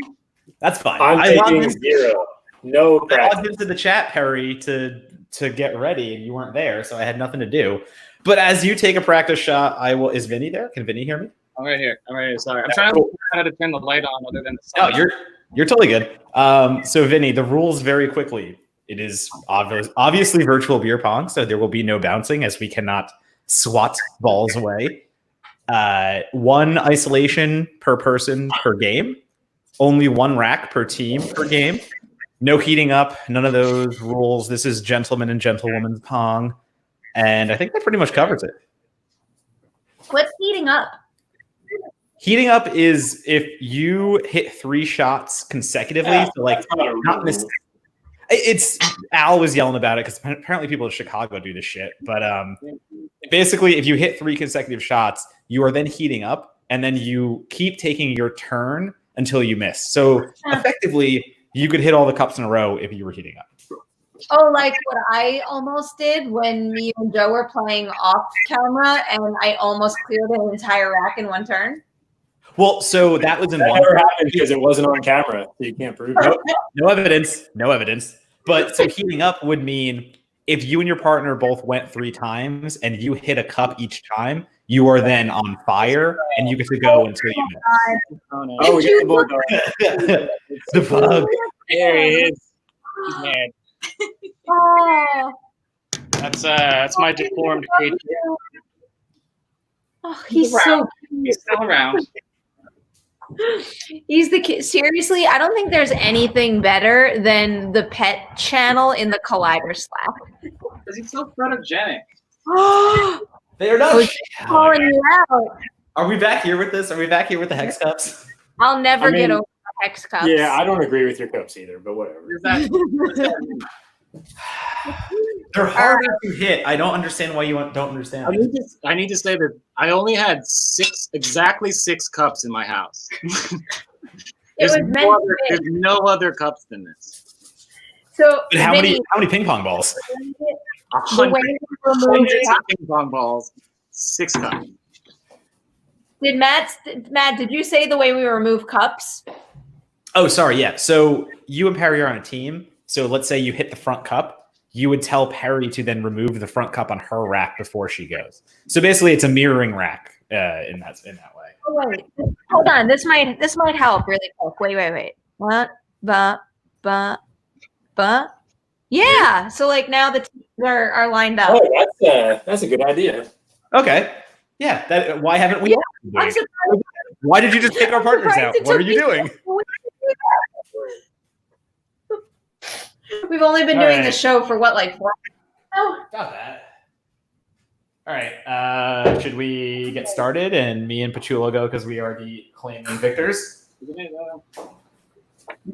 That's fine. I'm taking 0. No practice. I logged into the chat, Perri, to get ready, and you weren't there, so I had nothing to do. But as you take a practice shot, I will. Is Vinny there? Can Vinny hear me? I'm right here. Sorry. I'm trying to learn how to turn the light on other than the sun. Oh, you're totally good. So, Vinny, the rules very quickly. It is obviously virtual beer pong, so there will be no bouncing as we cannot swat balls away. 1 isolation per person per game. Only 1 rack per team per game. No heating up. None of those rules. This is gentleman and gentlewoman's pong. And I think that pretty much covers it. What's heating up? Heating up is if you hit 3 shots consecutively. So like not miss. It's Al was yelling about it because apparently people in Chicago do this shit. But basically, if you hit 3 consecutive shots, you are then heating up, and then you keep taking your turn until you miss. So effectively, you could hit all the cups in a row if you were heating up. Oh, like what I almost did when me and Joe were playing off camera, and I almost cleared an entire rack in one turn. Well, so that was in that one. Never happened because it wasn't on camera, so you can't prove it. No evidence. But so heating up would mean if you and your partner both went 3 times and you hit a cup each time, you are then on fire and you get to go until you miss. Oh, we got the bulldog. The bug. There he is. He's mad. Oh, That's my deformed creature. Oh, he's so cute. He's still around. He's the kid. Seriously, I don't think there's anything better than the pet channel in the Collider Slack. Because he's so photogenic. They are not calling you out. Are we back here with this? Are we back here with the hex cups? I'll never get over the hex cups. Yeah, I don't agree with your cups either, but whatever. They're harder to hit. I don't understand why you don't understand. I need to say that I only had exactly six cups in my house. There's no other cups than this. So but how many ping pong balls? 100 ping pong balls, 6 cups. Matt, did you say the way we remove cups? Oh, sorry. Yeah. So you and Perri are on a team. So let's say you hit the front cup. You would tell Perri to then remove the front cup on her rack before she goes. So basically, it's a mirroring rack in that way. Oh, wait, hold on. This might help really quick. Wait. What? But. Yeah. So like now the teams are lined up. Oh, that's a good idea. Okay. Yeah. Why haven't we? Yeah, I'm surprised. Why did you just pick our partners out? What are you doing? We've only been doing the show for what, like 4 months now? Not bad. All right. Should we get started? And me and Pachula go because we are the claiming victors.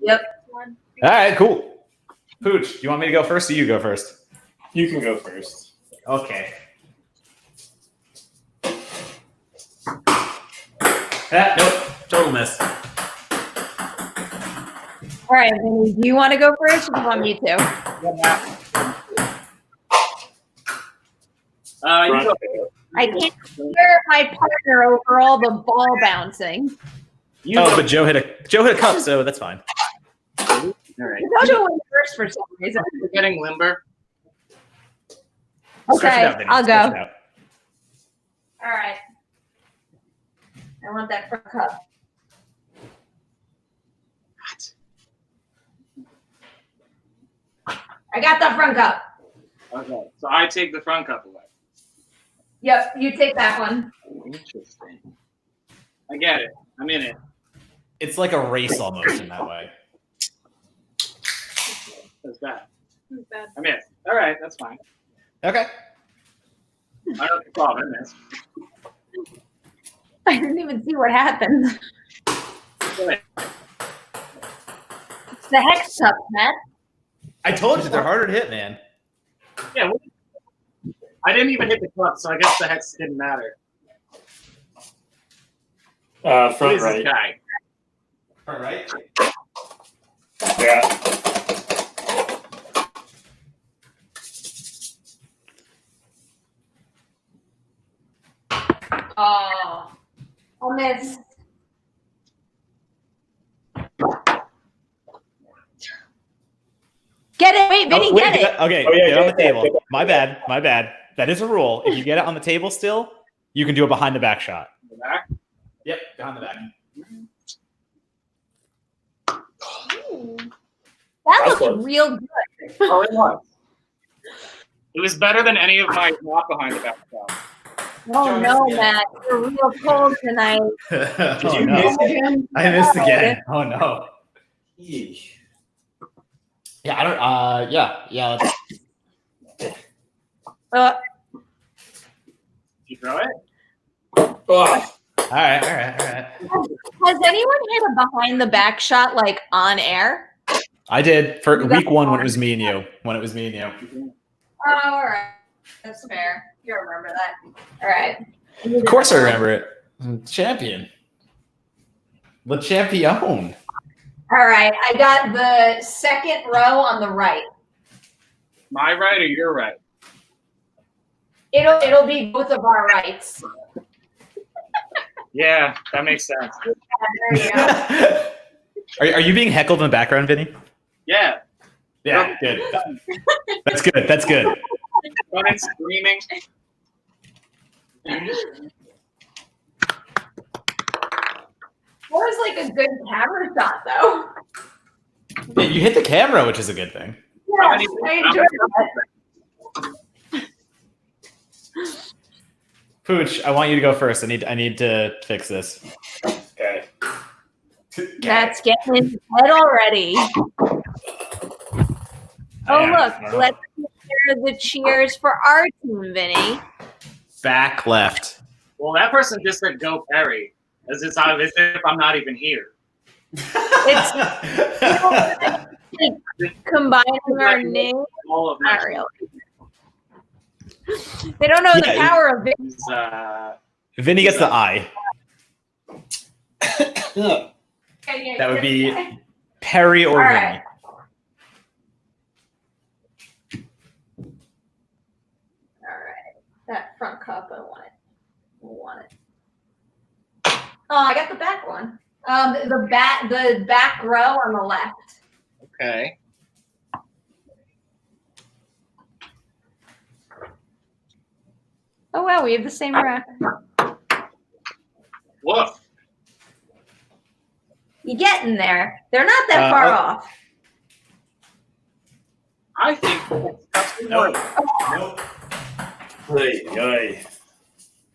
Yep. All right. Cool. Pooch, do you want me to go first or you go first? You can go first. Okay. Nope. Total miss. All right, Vinny, do you want to go first or do you want me to? You go. I can't hear my partner over all the ball bouncing. But Joe hit a cup, so that's fine. All right. Joe went first for some reason. We're getting limber. Okay, I'll go. All All right. I want that front cup. I got the front cup. Okay, so I take the front cup away. Yep, you take that one. Interesting. I get it. I'm in it. It's like a race almost in that way. That's bad. I'm in. All right, that's fine. Okay. I don't problem. I missed. I didn't even see what happened. Good. It's the hex cup, Matt. I told you they're harder to hit, man. Yeah. I didn't even hit the cup, so I guess the hex didn't matter. Who Front is right. this guy? All right. Yeah. Oh, I missed. Get it. Wait, Vinny, get it. Okay, Oh, yeah, get it on the get table. it. My bad. That is a rule. If you get it on the table still, you can do a behind the back shot. The back? Yep, behind the back. That That's looks close. real good. Oh, it was. It was better than any of my not behind the back stuff. Oh no, Matt, you're real cold tonight. Oh, you no. miss it? I missed again. Oh no. Yeesh. Yeah, I don't. Yeah. Uh, Did you throw it? Oh, All right. has anyone hit a behind the back shot like on air? I did for week 1 when it was me and you. Oh, all right, that's fair. You remember that? All right. Of course, I remember it. Champion. The champion. All right, I got the second row on the right. My right or your right? It'll be both of our rights. Yeah, that makes sense. There you go. Are you being heckled in the background, Vinny? Yeah. Yeah, good. That's good. Running, screaming. That was like a good camera shot, though. Yeah, you hit the camera, which is a good thing. Yeah, I enjoyed that. Pooch, I want you to go first. I need to fix this. okay. That's getting in his head already. Oh, look, let's hear the cheers for our team, Vinny. Back left. Well, that person just said go Perri. As if I'm not even here. It's combining our names. All of Not my really. They don't know the power of Vinny. Vinny gets the eye. Yeah. That would be Perri or All Vinny. right. All right. That front cup, I want it. Oh, I got the back one. The back row on the left. Okay. Oh wow, we have the same rack. Woof. You getting there? They're not that far off. I think that's Nope. Nope. Hey.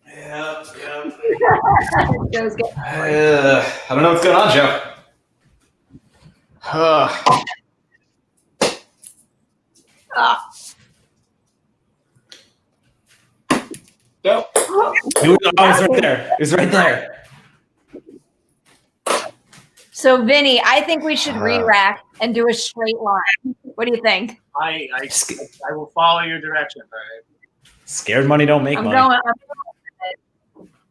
Yeah. Joe's getting I don't know what's going on, Joe. Go. Oh, it's right there. It's right there. So, Vinny, I think we should re-rack and do a straight line. What do you think? I will follow your direction, right? Scared money don't make money.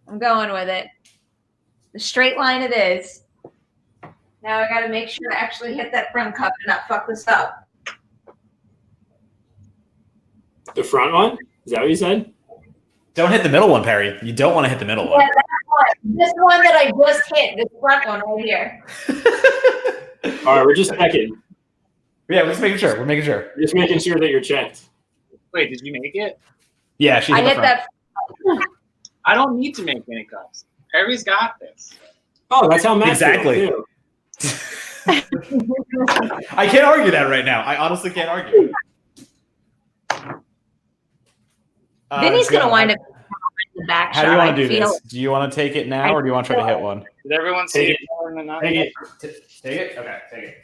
I'm going with it. The straight line it is. Now I got to make sure to actually hit that front cup and not fuck this up. The front one? Is that what you said? Don't hit the middle one, Perry. You don't want to hit the middle one. Yeah, that one. This one that I just hit, this front one right here. All right, we're just checking. Yeah, we're just making sure. We're making sure. Just making sure that you're checked. Wait, did you make it? Yeah, she hit I hit that. I don't need to make any cups. Perry's got this. Oh, that's how Matt Exactly. feels, I can't argue that right now. I honestly can't argue. Vinny's going to wind up in the back How shot. do you want to do this? It. Do you want to take it now, or do you want to try to hit one? Did everyone see Take it? Take it. Take it? Okay, take it.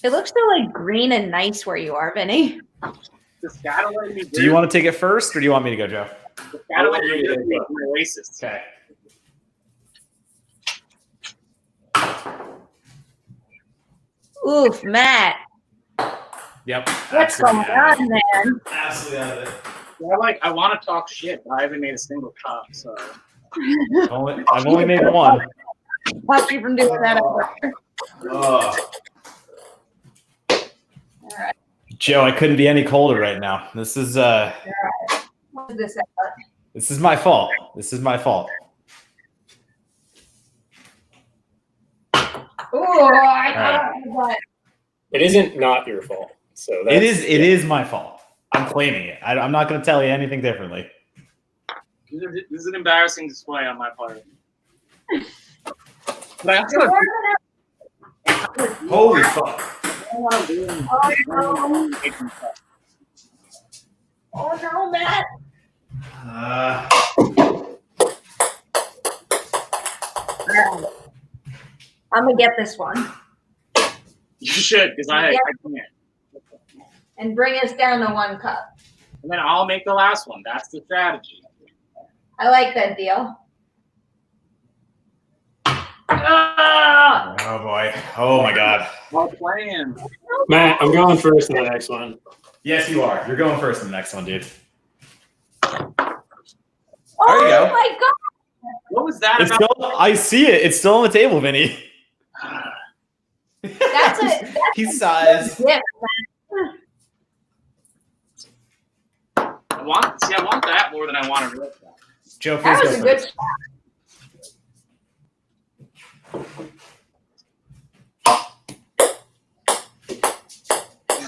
It looks so like green and nice where you are, Vinny. Just gotta let me Do you want to take it first, or do you want me to go, Joe? Just gotta let me do my Oasis. Okay. Oof, Matt. Yep. What's going on, man? Absolutely out of it. I want to talk shit, but I haven't made a single cup, so. I've only made one. Stop you from doing that ever. Oh. All right. Joe, I couldn't be any colder right now. This is All right. What is this? This is my fault. This is my fault. Oh, I thought It isn't not your fault. So It is my fault. I'm claiming it. I'm not going to tell you anything differently. This is an embarrassing display on my part. But I also Holy fuck. Oh no, Matt. I'm gonna get this one. You should, because I can't. And bring us down to 1 cup. And then I'll make the last one. That's the strategy. I like that deal. Oh boy. Oh my god. Well playing. Matt, I'm going first in the next one. Yes, you are. You're going first in the next one, dude. Oh There you go. my god. What was that It's about? still, I see it. It's still on the table, Vinny. That's He sighs. gift. I want that more than I wanted to. Joe, please That go was a good first. shot.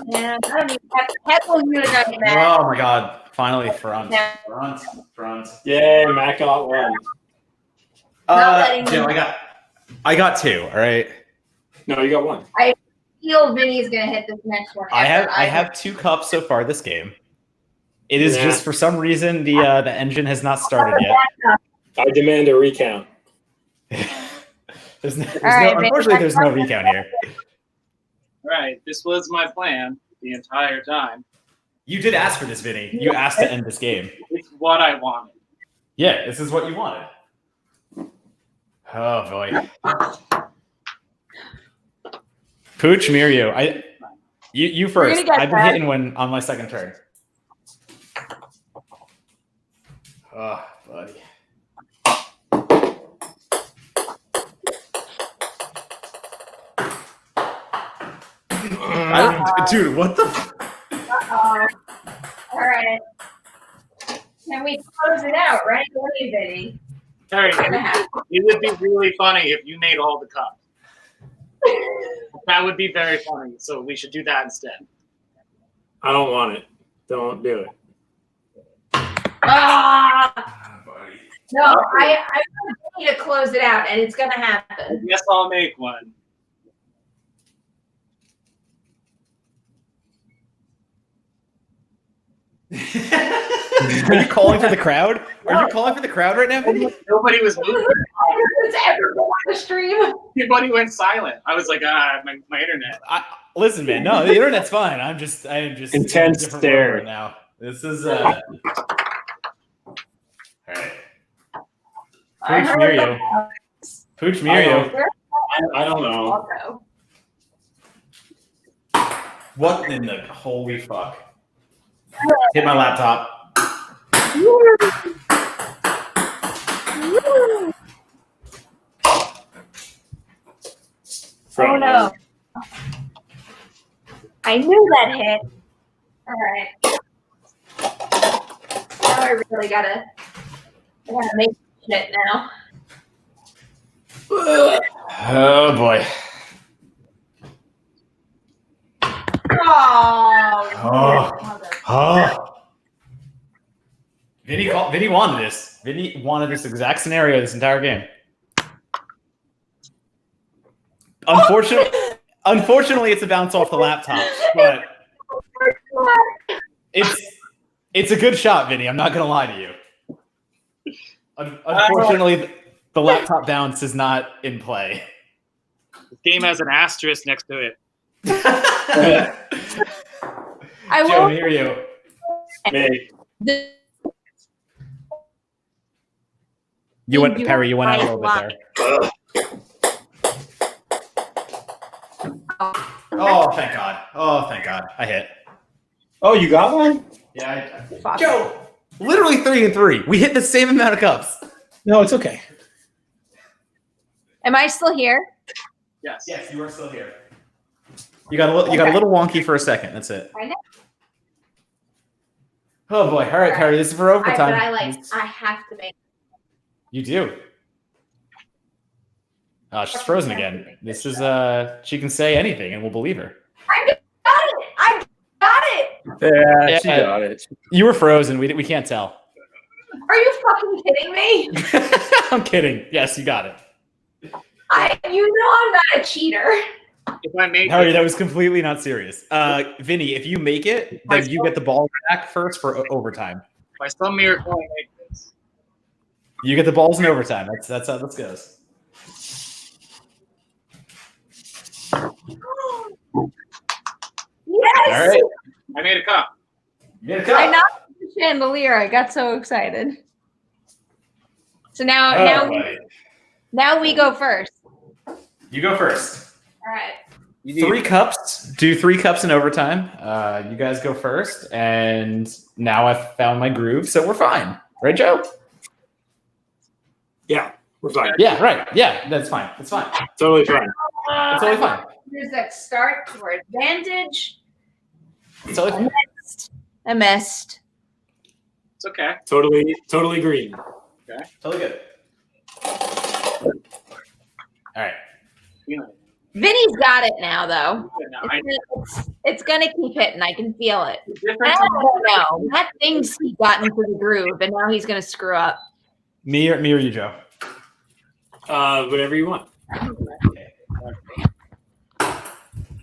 Man, I don't even have to heckle you tonight, man. Oh my god. Finally, front. Yeah. Front. Yay, Matt got one. Not letting Joe, me- I got 2, all right? No, you got one. I feel Vinny's gonna hit this next one. I after have 2 cups so far this game. It is Yeah. just for some reason the engine has not started yet. I demand a recount. Unfortunately, there's no recount here. Right. This was my plan the entire time. You did ask for this, Vinny. You asked to end this game. It's what I wanted. Yeah, this is what you wanted. Oh boy. Pooch, Mirio. You first. gonna get I've been that. hitting one on my second turn. Oh, buddy. Dude, what the? All right. And we close it out, right? What do you, Vinny? Perri, it would be really funny if you made all the cups. That would be very funny. So we should do that instead. I don't want it. Don't do it. No, I want Vinny to close it out, and it's gonna happen. Yes, I'll make one. Are you calling for the crowd? Are you calling for the crowd right now, Vinny? Nobody was moving. It's everyone on the stream. Everybody went silent. I was like, my internet. Listen, man. No, the internet's fine. I am just Intense stare right now. This is all right. Pooch Mirio. Pooch Mirio. I don't know. What in the holy fuck? Hit my laptop. Oh no. I knew that hit. Alright. Now I really gotta make shit now. Oh boy. Oh. Vinny wanted this. Vinny wanted this exact scenario this entire game. Unfortunately, it's a bounce off the laptop, but it's a good shot, Vinny. I'm not gonna lie to you. Unfortunately, the laptop bounce is not in play. This game has an asterisk next to it. I Joe, will hear you. Hey. Perri, you went out a little bit there. Oh, thank God. Oh, thank God. I hit. Oh, you got one? Yeah, Joe, literally 3 and 3. We hit the same amount of cups. No, it's okay. Am I still here? Yes. Yes, you are still here. You got a little wonky for a second. That's it. I know. Oh boy! All right, Perri, this is for overtime. I have to make. You do. Oh, she's frozen again. This is she can say anything and we'll believe her. I got it. Yeah, she got it. You were frozen. We can't tell. Are you fucking kidding me? I'm kidding. Yes, you got it. You know I'm not a cheater. If I make Perri, that was completely not serious. Vinny, if you make it, then you get the ball back first for overtime. By some miracle, I make this. You get the balls in overtime. That's how this goes. Yes. All right. I made a cup. You made a cup. I knocked the chandelier. I got so excited. So now we go first. You go first. All right. 3 cups. Do 3 cups in overtime. You guys go first, and now I've found my groove, so we're fine. Right, Joe? Yeah, we're fine. Yeah, right. Yeah, that's fine. It's fine. Totally fine. It's totally fine. There's that start for advantage. It's totally fine. I missed. It's okay. Totally green. Okay. Totally good. All right. Vinny's got it now, though. No, It's gonna keep hitting. I can feel it. different. I don't know. Matt thinks he got into the groove, and now he's gonna screw up. Me or you, Joe? Whatever you want. Okay.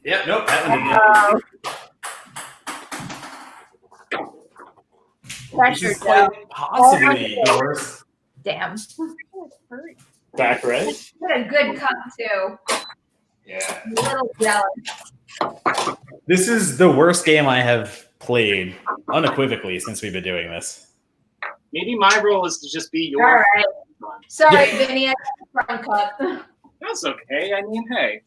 Yep. Nope. That one didn't. Pressure, This is Joe. possibly yours. Damn. Back right? What a good cup too. Yeah. I'm a little jealous. This is the worst game I have played unequivocally since we've been doing this. Maybe my role is to just be your. All right. Sorry, Vinny. I got the front cup. That's okay. I mean, hey.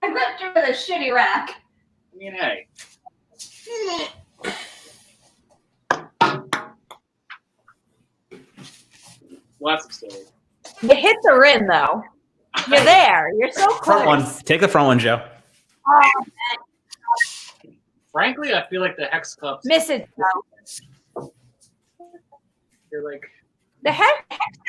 I left you with a shitty rack. I mean, hey. Lots of stories. You hit the rim, though. You're there. You're so close. Front one. Take the front one, Joe. Oh, Frankly, I feel like the hex cups. miss it, though. feel like The hex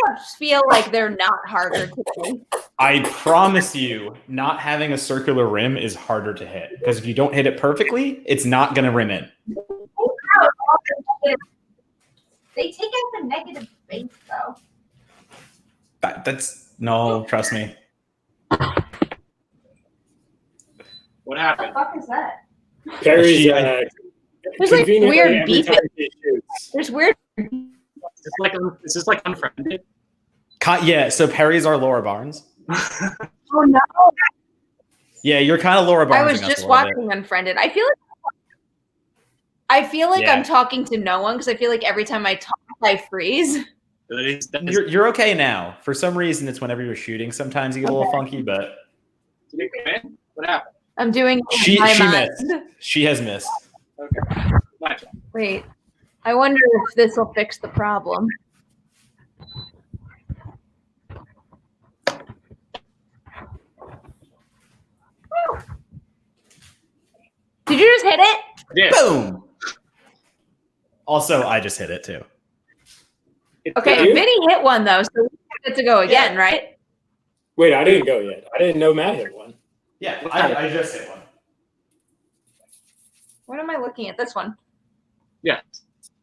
cups feel like they're not harder to do. I promise you, not having a circular rim is harder to hit because if you don't hit it perfectly, it's not going to rim in. They take out the negative space, though. That's no, trust me. what happened? What the fuck is that? Perry's There's like conveniently weird every beeping. time he shoots. There's weird. Is this like unfriended? Yeah, so Perry's our Laura Barnes. Oh no! Yeah, you're kind of Laura I Barnes. was just watching Unfriended. I feel like I'm talking to no one because I feel like every time I talk, I freeze. You're okay now. For some reason, it's whenever you're shooting. Sometimes you get a little funky, but Did you come in? What happened? I'm doing. she my mind. missed. She has missed. Okay. My turn. Wait, I wonder if this will fix the problem. Did you just hit it? Yeah. Boom. Also, I just hit it too. Okay, Vinnie hit one though, so we get to go again, right? Wait, I didn't go yet. I didn't know Matt hit one. Yeah, I just hit one. What am I looking at? This one. Yeah.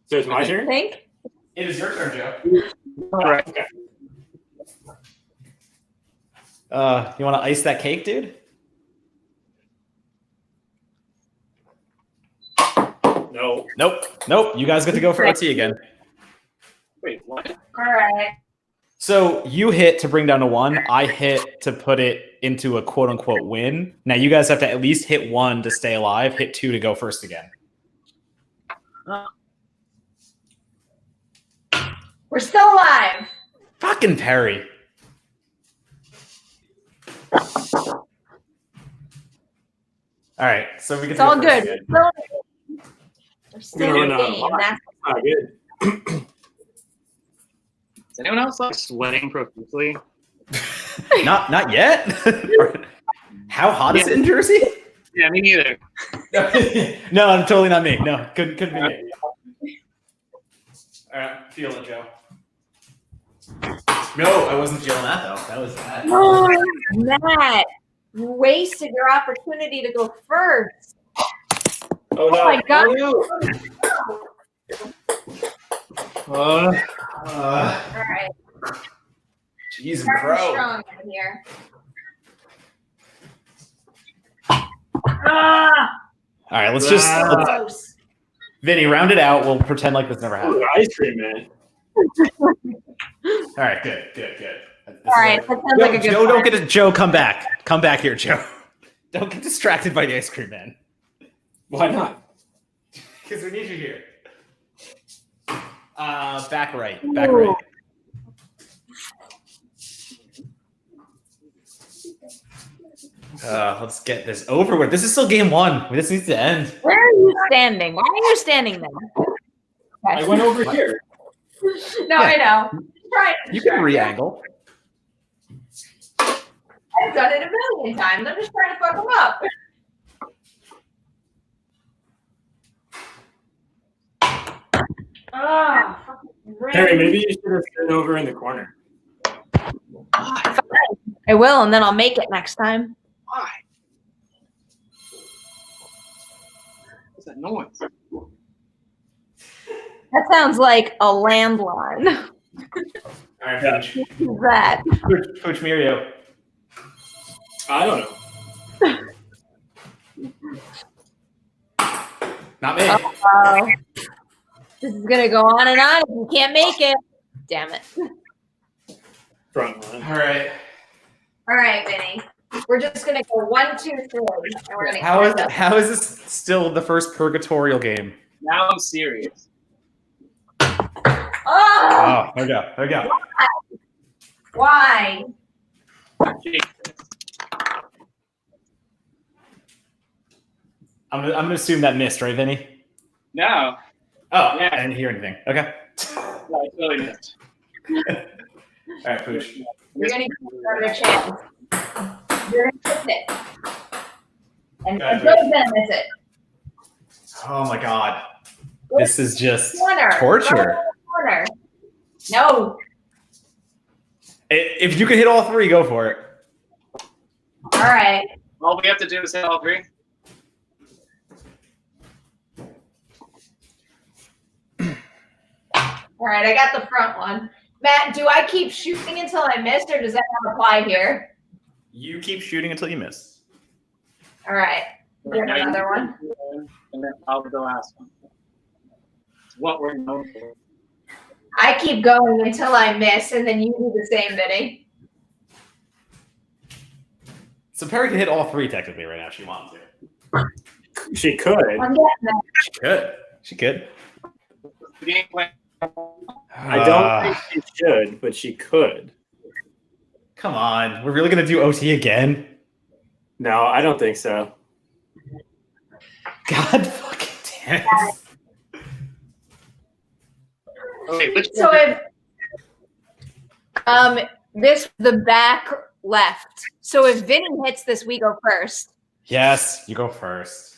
So it's my I turn? think. It is your turn, Joe. All right. Okay. You want to ice that cake, dude? No. Nope. You guys get to go for OT again. Wait, what? All right. So you hit to bring down a 1. I hit to put it into a quote unquote win. Now you guys have to at least hit 1 to stay alive, hit 2 to go first again. We're still alive. Fucking Perry. All right, so we get It's to go all first good. again. We're still in the No. game. That's Not good. Is anyone else like sweating profusely? Not yet. How hot is it in Jersey? Yeah, me neither. No, totally not me. No, couldn't be me. All right, feel it, Joe. No, I wasn't feeling that though. That was bad. oh, Matt. You wasted your opportunity to go first. Oh, no. Oh my god. Oh, no. All right. Jeez, Starting bro. strong in here. Ah, All right, let's close. Vinny, round it out. We'll pretend like this never happened. Ooh, ice cream, man. All right, good. All right, that sounds like a good Joe, plan. don't get it. Joe, come back. Come back here, Joe. Don't get distracted by the ice cream man. Why not? Because we need you here. Back right. Back right. Let's get this over with. This is still game 1. This needs to end. Where are you standing? Why are you standing there? I went over here. No, I know. Try it. You can re-angle. I've done it a million times. I'm just trying to fuck them up. Oh, Perry, maybe you should have stood over in the corner. I will, and then I'll make it next time. Why? What's that noise? That sounds like a landline. All right, Pooch. What is that? Pooch Mirio. I don't know. Not me. Oh, this is gonna go on and on. If you can't make it, damn it. Front line. All right. All right, Vinny. We're just gonna go 1, 2, 3, and we're gonna. How is this still the first purgatorial game? Now I'm serious. Oh, There we go. why? I'm gonna assume that missed, right, Vinny? No. Oh, Yeah. I didn't hear anything. Okay. I totally missed. All right, Pooch. You're gonna give another chance. You're gonna miss it, and Guys, Joe's gonna miss it. Oh my God. This is just Corner. torture. Corner. No. If you can hit all three, go for it. All right. All we have to do is hit all three. All right, I got the front one. Matt, do I keep shooting until I miss, or does that not apply here? You keep shooting until you miss. All right. Here's another one. And then I'll do the last one. It's what we're known for. I keep going until I miss, and then you do the same, Vinny. So Perri can hit all three technically right now if she wants to. She could. I'm getting that. She could. She could. The game plan. I don't think she should, but she could. Come on. We're really going to do OT again? No, I don't think so. God fucking damn it. Okay, which So if this the back left. So if Vinny hits this, we go first. Yes, you go first.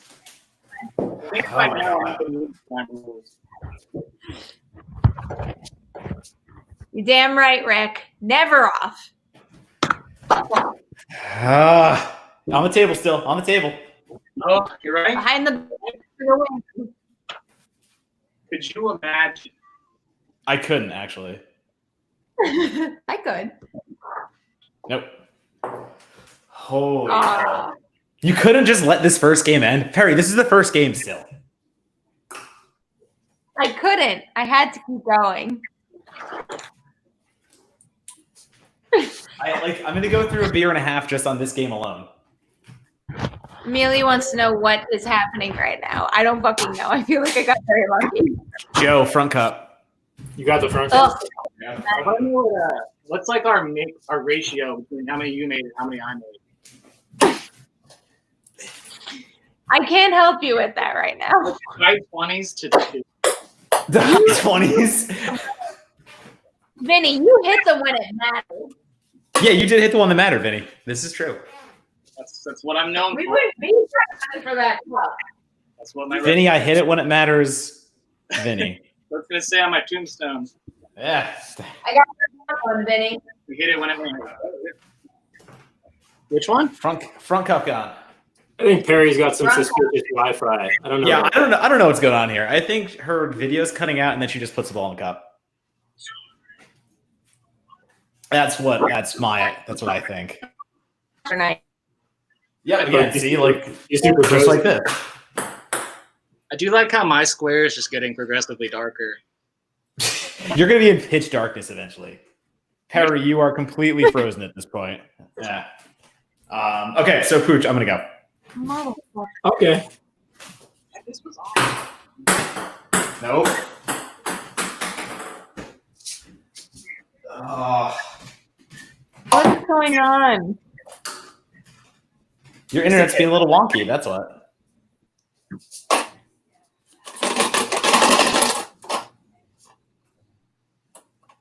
I think by now I can move my rules. You damn right, Rick. Never off. On the table still. On the table. Oh, you're right. Behind the wing. Could you imagine? I couldn't actually. I could. Nope. Holy Aw. cow. You couldn't just let this first game end? Perri, this is the first game still. I couldn't. I had to keep going. I'm gonna go through a beer and a half just on this game alone. Amelia wants to know what is happening right now. I don't fucking know. I feel like I got very lucky. Joe, front cup. You got the front. Ugh. I don't know what's like our ratio between how many you made and how many I made. I can't help you with that right now. High 20s to 2. The high 20s. Vinny, you hit them when it mattered. Yeah, you did hit the one that mattered, Vinny. This is true. That's what I'm known We for. wouldn't be trying for that cup. That's what my Vinny, I hit it when it matters. Vinny. I was gonna say on my tombstone. Yeah. I got the one, Vinny. We hit it when it mattered. Which one? Front cup gone. I think Perry's got some suspicious Wi-Fi. I don't know. Yeah, I don't know what's going on here. I think her video's cutting out and then she just puts the ball in the cup. That's what I think. Tonight. Yeah, again, see, like super just like this. I do like how my square is just getting progressively darker. You're gonna be in pitch darkness eventually. Perri, you are completely frozen at this point. Yeah. Okay, so Pooch, I'm gonna go. Okay. This was on. Nope. Oh, What's going on? your internet's being a little wonky. That's what.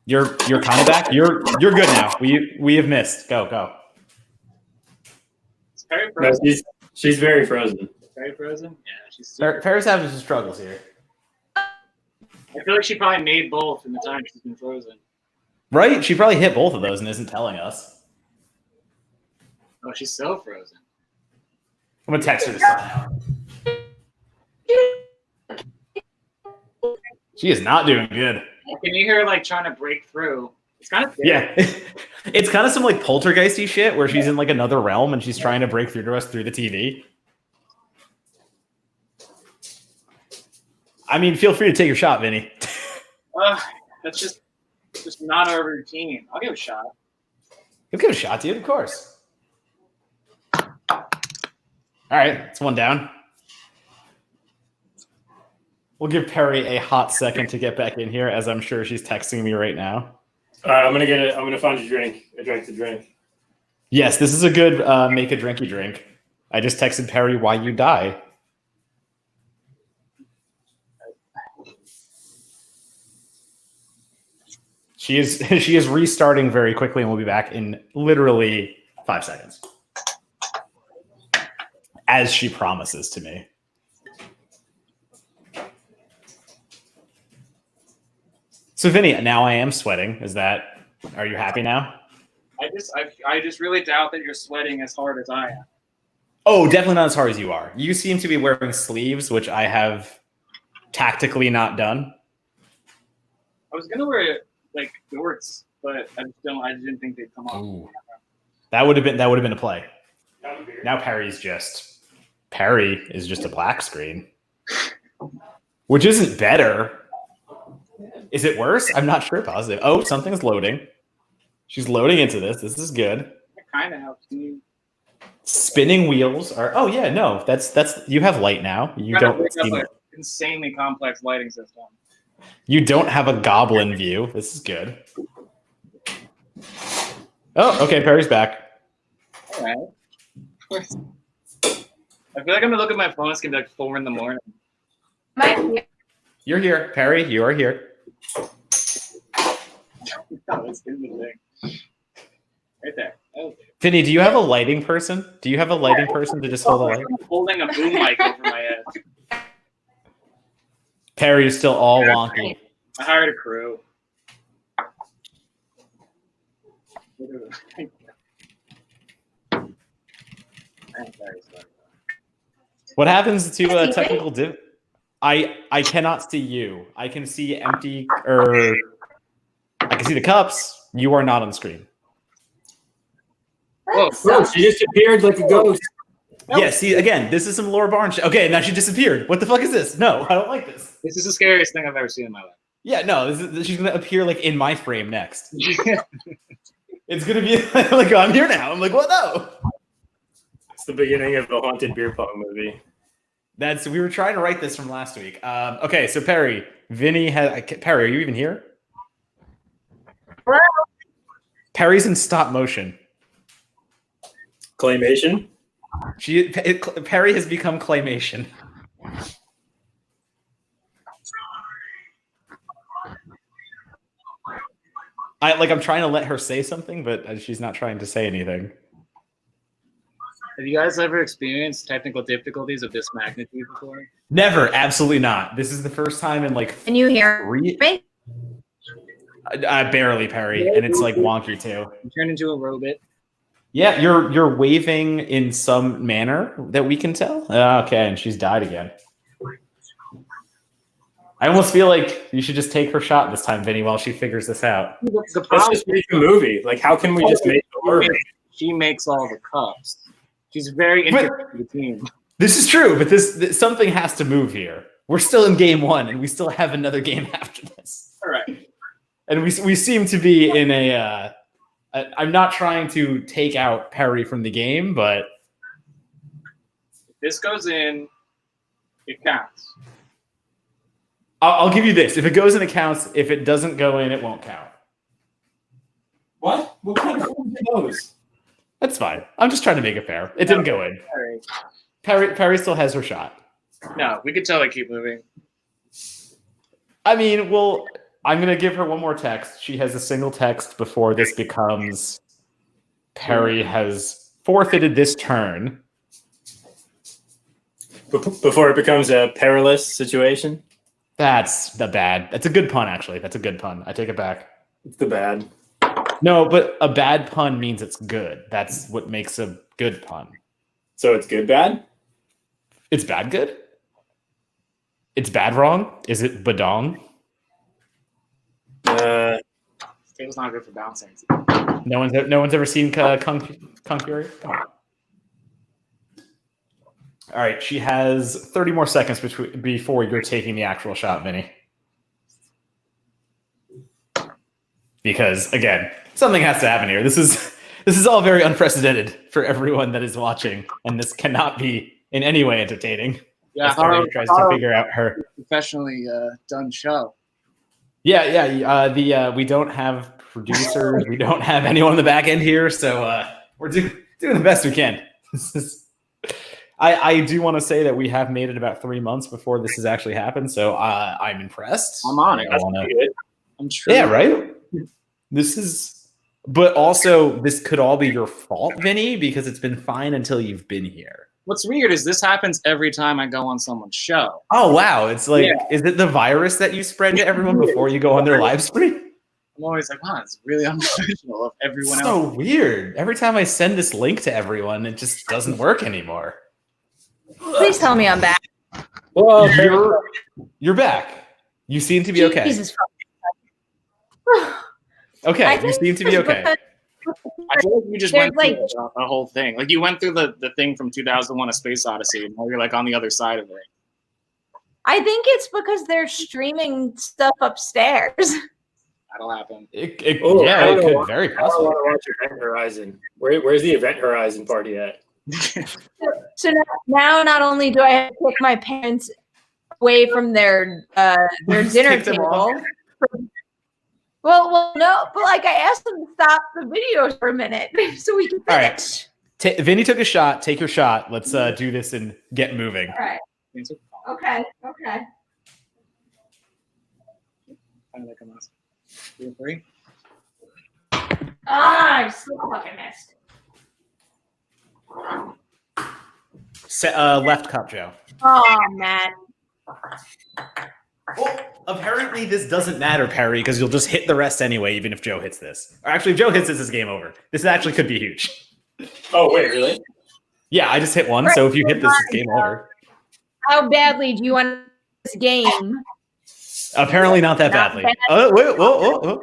You're kind of back. You're good now. We have missed. Go. It's very No, frozen. she's very frozen. Very frozen. Yeah, she's. Super. Perri's having some struggles here. I feel like she probably made both in the time she's been frozen. Right? She probably hit both of those and isn't telling us. Oh, she's so frozen. I'm gonna text her this time. She is not doing good. Can you hear her like trying to break through? It's kind of Yeah. It's kind of some like poltergeisty shit where she's in like another realm and she's trying to break through to us through the TV. I mean, feel free to take your shot, Vinny. That's just not our routine. I'll give it a shot. You'll give it a shot, dude, of course. All right, it's one down. We'll give Perri a hot second to get back in here, as I'm sure she's texting me right now. All right, I'm gonna find a drink to drink. Yes, this is a good make a drinky drink. I just texted Perri why you die. She is restarting very quickly and we'll be back in literally 5 seconds. As she promises to me. So Vinny, now I am sweating. Are you happy now? I just really doubt that you're sweating as hard as I am. Oh, definitely not as hard as you are. You seem to be wearing sleeves, which I have tactically not done. I was gonna wear like shorts, but I didn't think they'd come off. Ooh. That would have been a play. Now Perri is just a black screen. Which isn't better. Is it worse? I'm not sure positive. Oh, something's loading. She's loading into this. This is good. It kind of helps me. Spinning wheels are. Oh yeah, no, that's. You have light now. You don't seem an insanely complex lighting system. You don't have a goblin view. This is good. Oh, okay. Perri's back. All right. I feel like I'm gonna look at my phone. It's gonna be like 4 a.m. You're here, Perri. You are here. Right there. Vinny, do you have a lighting person? Do you have a lighting person to just hold the light? I'm holding a boom mic over my head. Perri is still all wonky. I hired a crew. What happens to technical div? I cannot see you. I can see empty, or I can see the cups. You are not on screen. Oh, she disappeared like a ghost. Yeah, see, again, this is some Laura Barnes shit. Okay, now she disappeared. What the fuck is this? No, I don't like this. This is the scariest thing I've ever seen in my life. Yeah, no, she's going to appear, like, in my frame next. It's going to be like, oh, I'm here now. I'm like, what? No. It's the beginning of the haunted beer pong movie. We were trying to write this from last week. Okay, so Perri, Vinny has... Perri, are you even here? Hello? Perri's in stop motion. Claymation? Perri has become claymation. I'm trying to let her say something, but she's not trying to say anything. Have you guys ever experienced technical difficulties of this magnitude before? Never, absolutely not. This is the first time in like. Can you hear me? Barely, Perri, and it's like wonky too. You turn into a robot. Yeah, you're waving in some manner that we can tell. Okay, and she's died again. I almost feel like you should just take her shot this time, Vinny, while she figures this out. The Let's problem just make a movie. Like, how can we just make it work? she makes all the cups. She's very interested in the team. This is true, but this something has to move here. We're still in game 1, and we still have another game after this. All right. And we seem to be in a. I'm not trying to take out Perri from the game, but If this goes in, it counts. I'll give you this. If it goes in, it counts. If it doesn't go in, it won't count. What? What kind of things are those? That's fine. I'm just trying to make it fair. It didn't go in. Perri still has her shot. No, we could totally keep moving. I mean, well, I'm going to give her one more text. She has a single text before this becomes Perri has forfeited this turn. Before it becomes a perilous situation? That's a good pun, actually. That's a good pun. I take it back. It's the bad. No, but a bad pun means it's good. That's what makes a good pun. So it's good bad? It's bad good? It's bad wrong? Is it badong? Table's not good for bouncing. No one's ever seen Kung Fury? Come on. All right, she has 30 more seconds before you're taking the actual shot, Vinny. Because again, something has to happen here. This is all very unprecedented for everyone that is watching, and this cannot be in any way entertaining. Yeah, as Perri tries to figure out her professionally done show. Yeah. We don't have producers. We don't have anyone on the back end here, so we're doing the best we can. I do want to say that we have made it about 3 months before this has actually happened, so I'm impressed. I'm on it. I'm sure. Yeah, right? But also, this could all be your fault, Vinny, because it's been fine until you've been here. What's weird is this happens every time I go on someone's show. Oh wow! It's like, is it the virus that you spread to everyone before you go on their live stream? I'm always like, wow, it's really unprofessional of everyone else. So weird. Every time I send this link to everyone, it just doesn't work anymore. Please tell me I'm back. Well, You're back. You seem to be okay. Jesus. Okay, you seem to be okay. I feel like you just went through the whole thing. Like you went through the thing from 2001: A Space Odyssey, and now you're like on the other side of it. I think it's because they're streaming stuff upstairs. That'll happen. It could very possibly. I want to watch Event Horizon. Where's the Event Horizon party at? So now not only do I have to take my parents away from their dinner table. Well, no, but like I asked them to stop the videos for a minute so we can finish. All right. Vinny took a shot. Take your shot. Let's do this and get moving. All right. Okay. I still fucking missed. Left cup, Joe. Oh, Matt. Well, apparently this doesn't matter, Perri, because you'll just hit the rest anyway, even if Joe hits this. Or actually, if Joe hits this, it's game over. This actually could be huge. Oh, wait, really? Yeah, I just hit one, so if you hit this, it's game over. How badly do you want this game? Apparently not that badly. Oh, wait, whoa.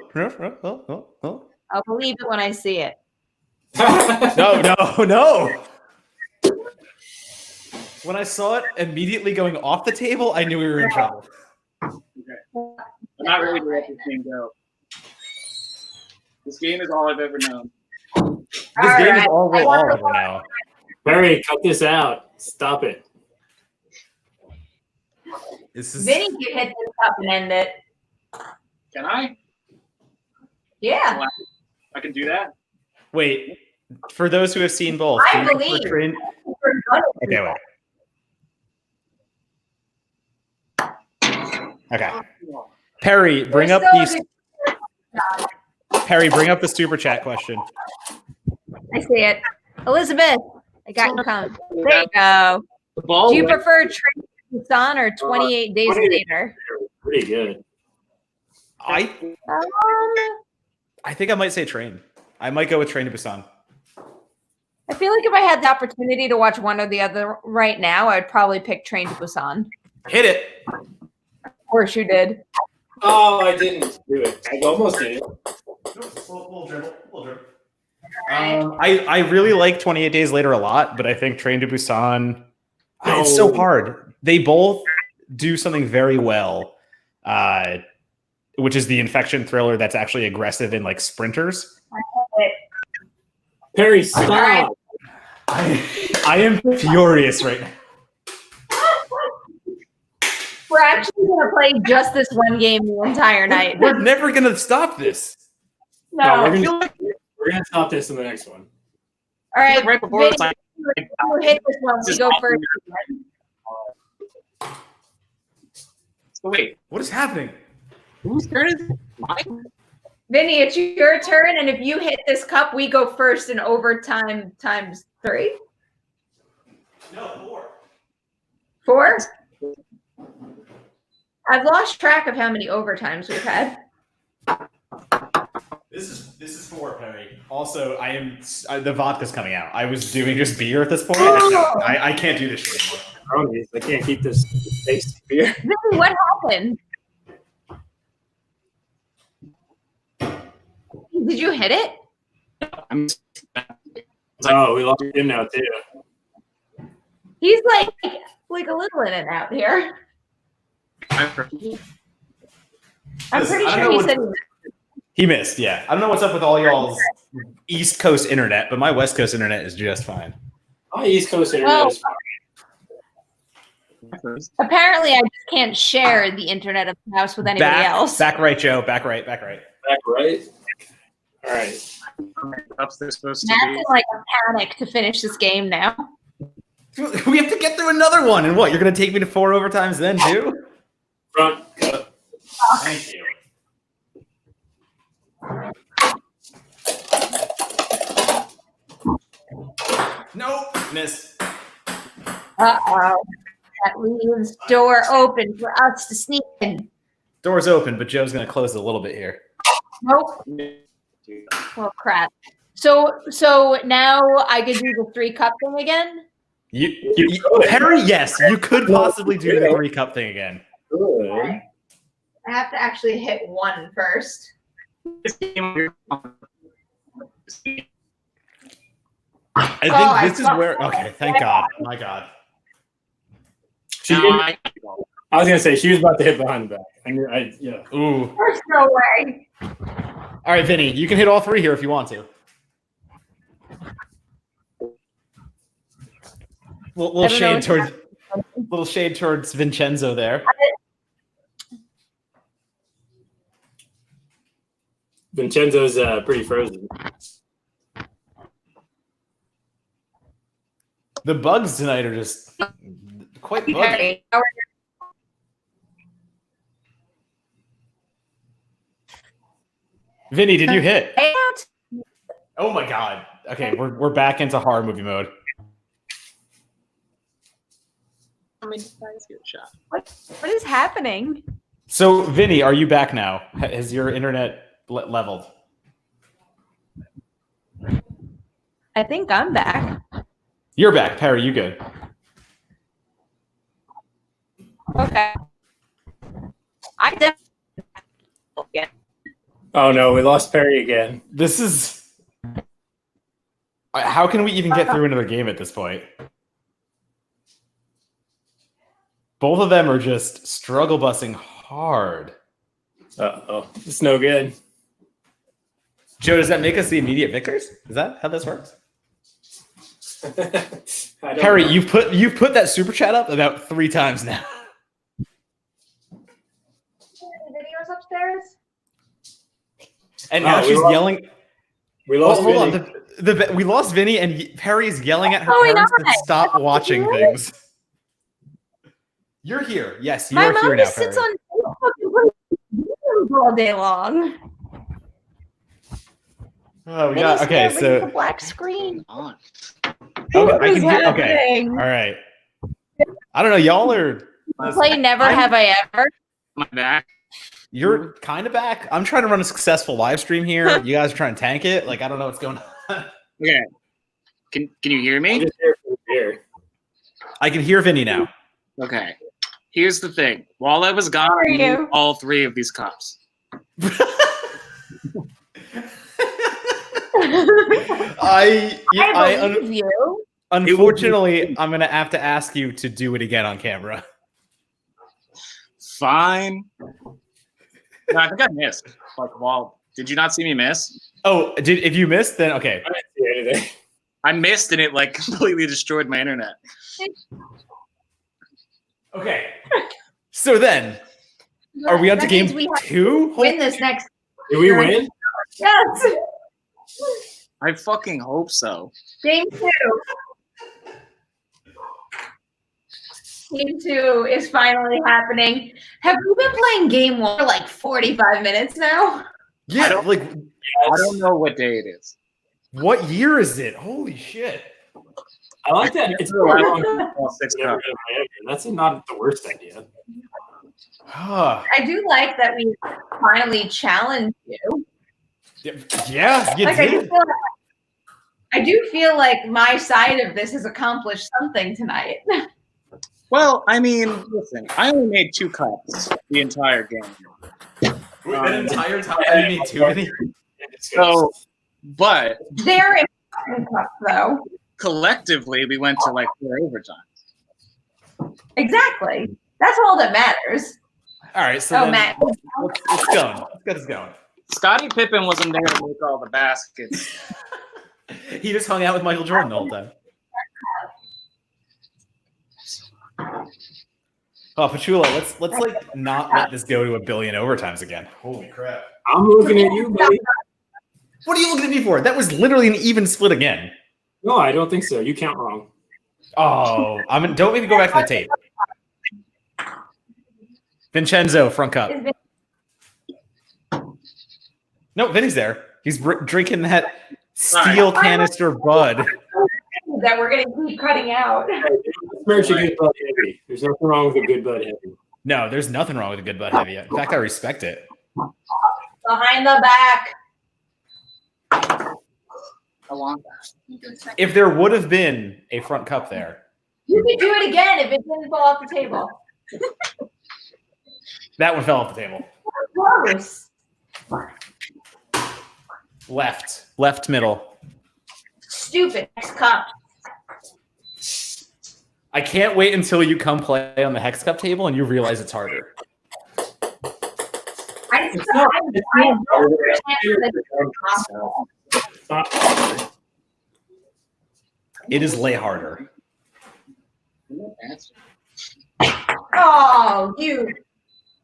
I'll believe it when I see it. No. When I saw it immediately going off the table, I knew we were in trouble. Okay. I'm not ready to let this game go. This game is all I've ever known. This game is all we'll all ever know. Perri, cut this out. Stop it. Vinny can hit this up and end it. Can I? Yeah. I can do that? Wait, for those who have seen both. I believe. Okay, wait. Okay. Perri, bring up the super chat question. I see it. Elizabeth, I got you coming. There you go. Do you prefer Train to Busan or 28 Days Later? Pretty good. I think I might say Train. I might go with Train to Busan. I feel like if I had the opportunity to watch one or the other right now, I'd probably pick Train to Busan. Hit it. Of course you did. Oh, I didn't do it. I almost did it. Little dribble. I really like 28 Days Later a lot, but I think Train to Busan, it's so hard. They both do something very well, which is the infection thriller that's actually aggressive in like sprinters. Perri, stop. I am furious right now. We're actually going to play just this one game the entire night. We're never going to stop this. No. We're gonna stop this in the next one. All right. Right before it's like, we'll hit this one. We go first. So wait, what is happening? Whose turn is it? Mine? Vinny, it's your turn, and if you hit this cup, we go first in overtime times 3. No, 4? I've lost track of how many overtimes we've had. This is 4, Perri. Also, the vodka's coming out. I was doing just beer at this point. I can't do this shit anymore. I can't keep this tasty beer. Vinny, what happened? Did you hit it? Oh, we lost him now too. He's like a little in and out here. I'm pretty sure he said he missed. Yeah, I don't know what's up with all y'all's East Coast internet, but my West Coast internet is just fine. My East Coast internet is fine. Apparently, I just can't share the internet of the house with anybody else. Back right, Joe. Back right. Back right. All right. Matt's in like a panic to finish this game now. We have to get through another one. And what? You're going to take me to 4 overtimes then, too? Front. Thank you. Nope. Miss. Uh-oh. That leaves door open for us to sneak in. Door's open, but Joe's going to close it a little bit here. Nope. Oh, crap. So now I could do the 3-cup thing again? Perri, yes, you could possibly do the 3-cup thing again. I have to actually hit 1 first. I think this is where. Okay, thank God. My God. I was gonna say she was about to hit behind the back. Yeah. Ooh. There's no way. All right, Vinny, you can hit all 3 here if you want to. Little shade towards Vincenzo there. Vincenzo's pretty frozen. The bugs tonight are just quite buggy. Vinny, did you hit? Oh my God. Okay, we're back into horror movie mode. What is happening? So, Vinny, are you back now? Has your internet leveled? I think I'm back. You're back. Perri, you good? Okay. I definitely. Oh no, we lost Perri again. This is. How can we even get through another game at this point? Both of them are just struggle busing hard. Uh-oh. It's no good. Joe, does that make us the immediate victors? Is that how this works? Perri, you've put that super chat up about 3 times now. Videos upstairs? And now she's yelling. We lost Vinny. Hold on. We lost Vinny, and Perri's yelling at her parents to stop watching things. You're here. Yes, you're here now, Perri. Sits on Facebook and plays all day long. Oh, we got okay. So the black screen. On. Okay, I can hear. Okay, all right. I don't know. Y'all are. Play Never Have I Ever. Am I back? You're kind of back. I'm trying to run a successful live stream here. You guys are trying to tank it. Like I don't know what's going on. Okay. Can you hear me? I can hear Vinny now. Okay. Here's the thing. While I was gone, I knew all 3 of these cups. I believe you. Unfortunately, I'm gonna have to ask you to do it again on camera. Fine. No, I think I missed. Did you not see me miss? Oh, if you missed, then okay. I didn't see anything. I missed and it completely destroyed my internet. Okay. So then, are we on to game 2? Win this next. Did we win? Yes. I fucking hope so. Game 2. Game 2 is finally happening. Have you been playing game 1 for 45 minutes now? Yeah, I don't know what day it is. What year is it? Holy shit. I like that. It's that's not the worst idea. I do like that we finally challenged you. Yeah, you did. I do feel like my side of this has accomplished something tonight. Well, I mean, listen, I only made 2 cups the entire game. The entire time you made 2 of these? So, but they're important cups, though. Collectively, we went to 4 overtimes. Exactly. That's all that matters. All right, so Matt. Let's go. Let's get this going. Scottie Pippen wasn't there to make all the baskets. He just hung out with Michael Jordan the whole time. Oh, Pachula, let's not let this go to 1 billion overtimes again. Holy crap! I'm looking at you, buddy. What are you looking at me for? That was literally an even split again. No, I don't think so. You count wrong. Oh, don't maybe go back to the tape. Vincenzo, front cup. No, Vinny's there. He's drinking that steel canister Bud. That we're going to keep cutting out. merch a good butt heavy. There's nothing wrong with a good butt heavy. No, there's nothing wrong with a good butt heavy. In fact, I respect it. Behind the back. I want that. If there would have been a front cup there, You could do it again if it didn't fall off the table. that one fell off the table. Gross. Left, middle. Stupid. Next cup. I can't wait until you come play on the Hex Cup table and you realize it's harder. It is lay harder. Oh, you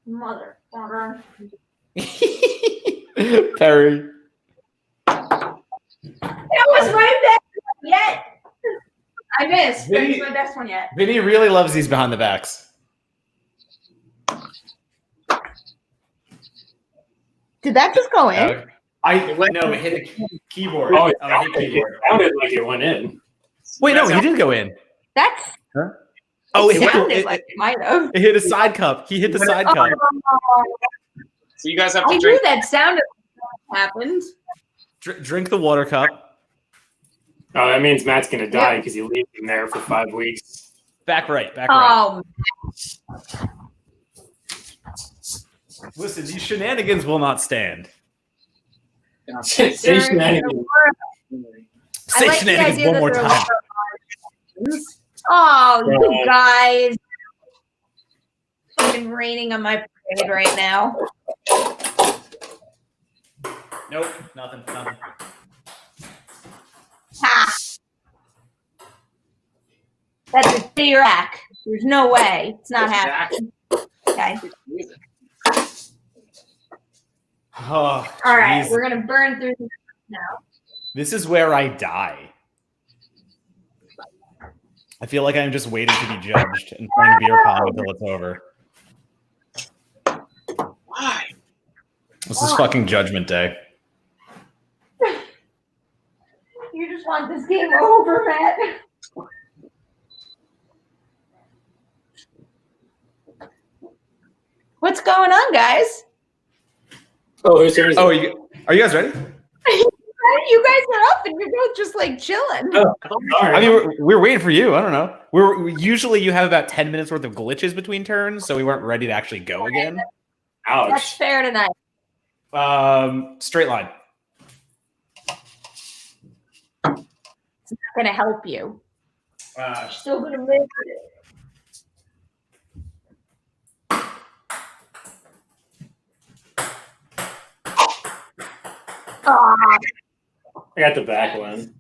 motherfucker. Perri. That was my best one yet. I missed. That was my best one yet. Vinny really loves these behind the backs. Did that just go in? It hit the keyboard. Oh, it hit the keyboard. It sounded like it went in. Wait, no, he did go in. That's. Huh? Oh, it sounded like it might have. It hit a side cup. He hit the side cup. So you guys have to I drink. knew that sounded like happened. Drink the water cup. Oh, that means Matt's gonna die because he leaves him there for 5 weeks. Back right. Oh, Listen, these shenanigans will not stand. Say shenanigans. Say like shenanigans one more time. Oh, you guys. Fucking raining on my parade right now. Nope, nothing. Ha! That's a D-rack. There's no way. It's not happening. Okay. Oh, All right, geez. we're going to burn through this now. This is where I die. I feel like I'm just waiting to be judged and playing beer pong until it's over. Why? This is fucking Judgment Day. You just want this game over, Matt. What's going on, guys? Oh, who's here? Oh, are you guys ready? You guys are up and you're both just like chilling. Oh, I mean, we're waiting for you. I don't know. We're usually you have about 10 minutes worth of glitches between turns, so we weren't ready to actually go again. That's ouch. fair tonight. Straight line. It's not going to help you. You're still going to miss it. Oh, I got the back one.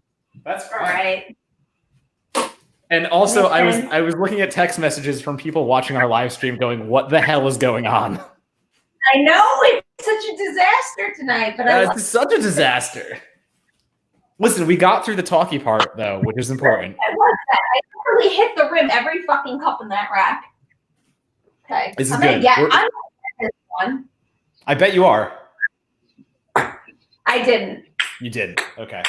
That's all right. And also, I was looking at text messages from people watching our live stream, going, "What the hell is going on?" I know it's such a disaster tonight, but It's such a disaster. Listen, we got through the talkie part though, which is important. I love that. I literally hit the rim every fucking cup in that rack. Okay, This is I'm gonna good. get this one. I bet you are. I didn't, You did. Okay.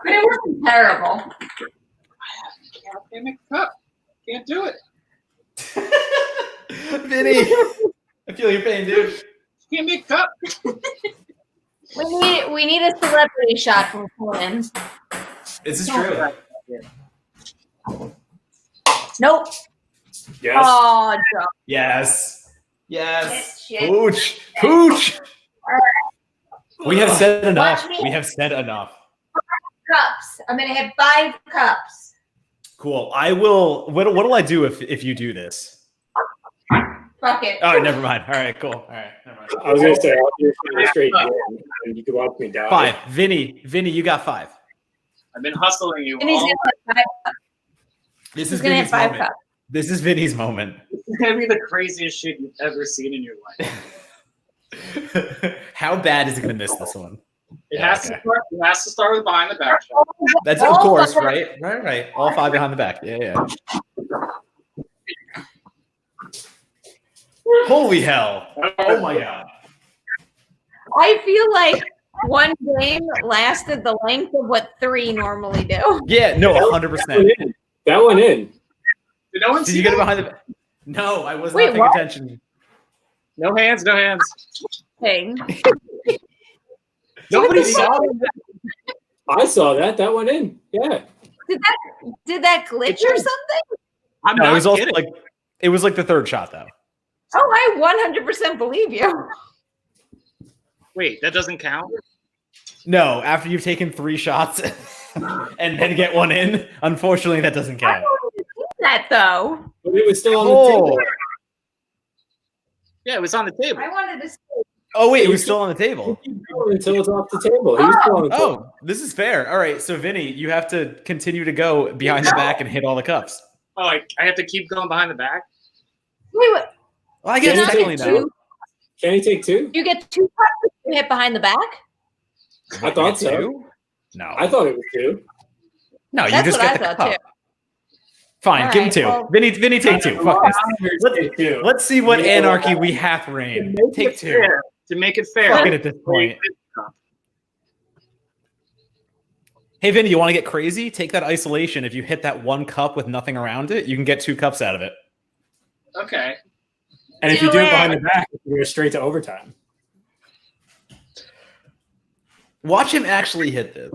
but it wasn't terrible. Can't make a cup. Can't do it. Vinny, I feel your pain, dude. Can't make a cup. We need a celebrity shot from Conan. This is true. Nope. Yes. Oh, Joe. Yes. Yes. Shit. Pooch. Pooch. We have said enough. Watch me. We have said enough. Cups. I'm gonna hit 5 cups. Cool. I will. What'll I do if you do this? Fuck it. Oh, never mind. All right. Cool. All right. Never mind. I was gonna say I'll do a straight game, and you can watch me die. 5. Vinny, you got 5. I've been hustling you And he's all. gonna hit 5 cups. This He's is gonna hit Vinny's 5 moment. cups. This is Vinny's moment. This is gonna be the craziest shit you've ever seen in your life. How bad is he going to miss this one? It has to start with behind the back shot. That's of course, right? Right. All 5 behind the back. Yeah. Holy hell. Oh my god. I feel like one game lasted the length of what 3 normally do. Yeah, no, 100%. That went in. Did Did no one Did see you get it that? behind the? No, I was Wait, not paying what? attention. No hands, no hands. Thing. Nobody the saw fuck? it. I saw that. That went in. Yeah. Did that glitch or something? I'm No, not it was also kidding. like it was like the third shot though. Oh, I 100% believe you. Wait, that doesn't count? No, after you've taken 3 shots and then get one in, unfortunately that doesn't I count. wanted to see that though. But it was still on the Oh. table. Yeah, it was on the table. I wanted to see. Oh wait, it was still on the table. Keep going until it's off the table. He was still on the table. Oh, this is fair. All right, so Vinny, you have to continue to go behind the back and hit all the cups. Oh, I have to keep going behind the back? Wait. Well, I guess Can I technically get no. two? Can he take 2? You get 2 cups if you hit behind the back? I thought so. 2? No. I thought it was 2. No, you That's just what get I the thought, cup. too. Fine, All give him right, 2. well- Vinny, take 2. Fuck this. Take 2. Let's see what Yeah. anarchy we hath reigned. Take 2. Fair. To make it fair. Fuck it at this point. Hey, Vinny, you want to get crazy? Take that isolation. If you hit that 1 cup with nothing around it, you can get 2 cups out of it. Okay. And if you Do do it it. behind the back, you go straight to overtime. Watch him actually hit this.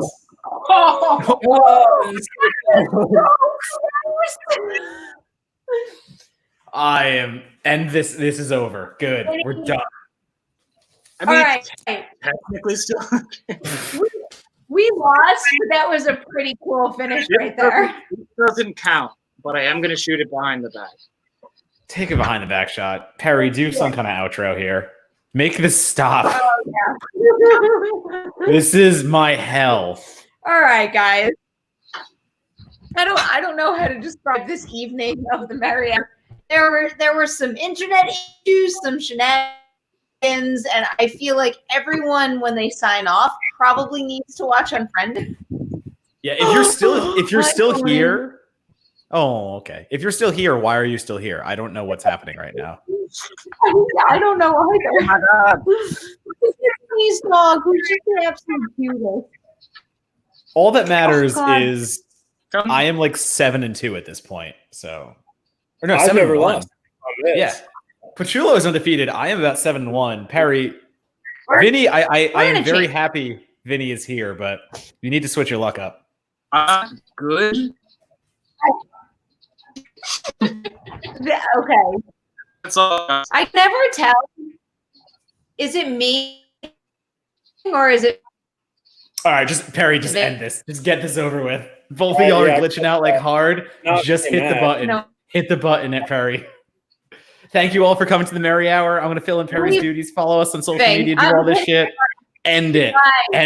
I am, and this is over. Good, we're done. I mean, All right. technically still. We lost, but that was a pretty cool finish right there. It doesn't count, but I am going to shoot it behind the back. Take a behind the back shot. Perry, do some kind of outro here. Make this stop. Oh, yeah. This is my hell. All right, guys. I don't know how to describe this evening of the Merri Hour. There were some internet issues, some shenanigans, and I feel like everyone, when they sign off, probably needs to watch Unfriended. Yeah, if you're still here. Oh, okay. If you're still here, why are you still here? I don't know what's happening right now. I don't know either. Oh my God. Please, dog, who's just an absolute cutest. All that matters God. is Come I am like 7-2 at this point. So, or no, I've 7-1. never lost on this. Yeah, Pachulo is undefeated. I am about 7-1. Perry, Vinny, I am very happy Vinny is here, but you need to switch your luck up. Good. Okay. That's all. I can never tell. Is it me or is it? All right, Perry, just end this. Just get this over with. Both of y'all are glitching out like hard. No, Just hit the button. No. Hit the button at Perry. Thank you all for coming to the Merri Hour. I'm going to fill in Perry's duties. Follow us on social media. Do all this shit. End it. Bye.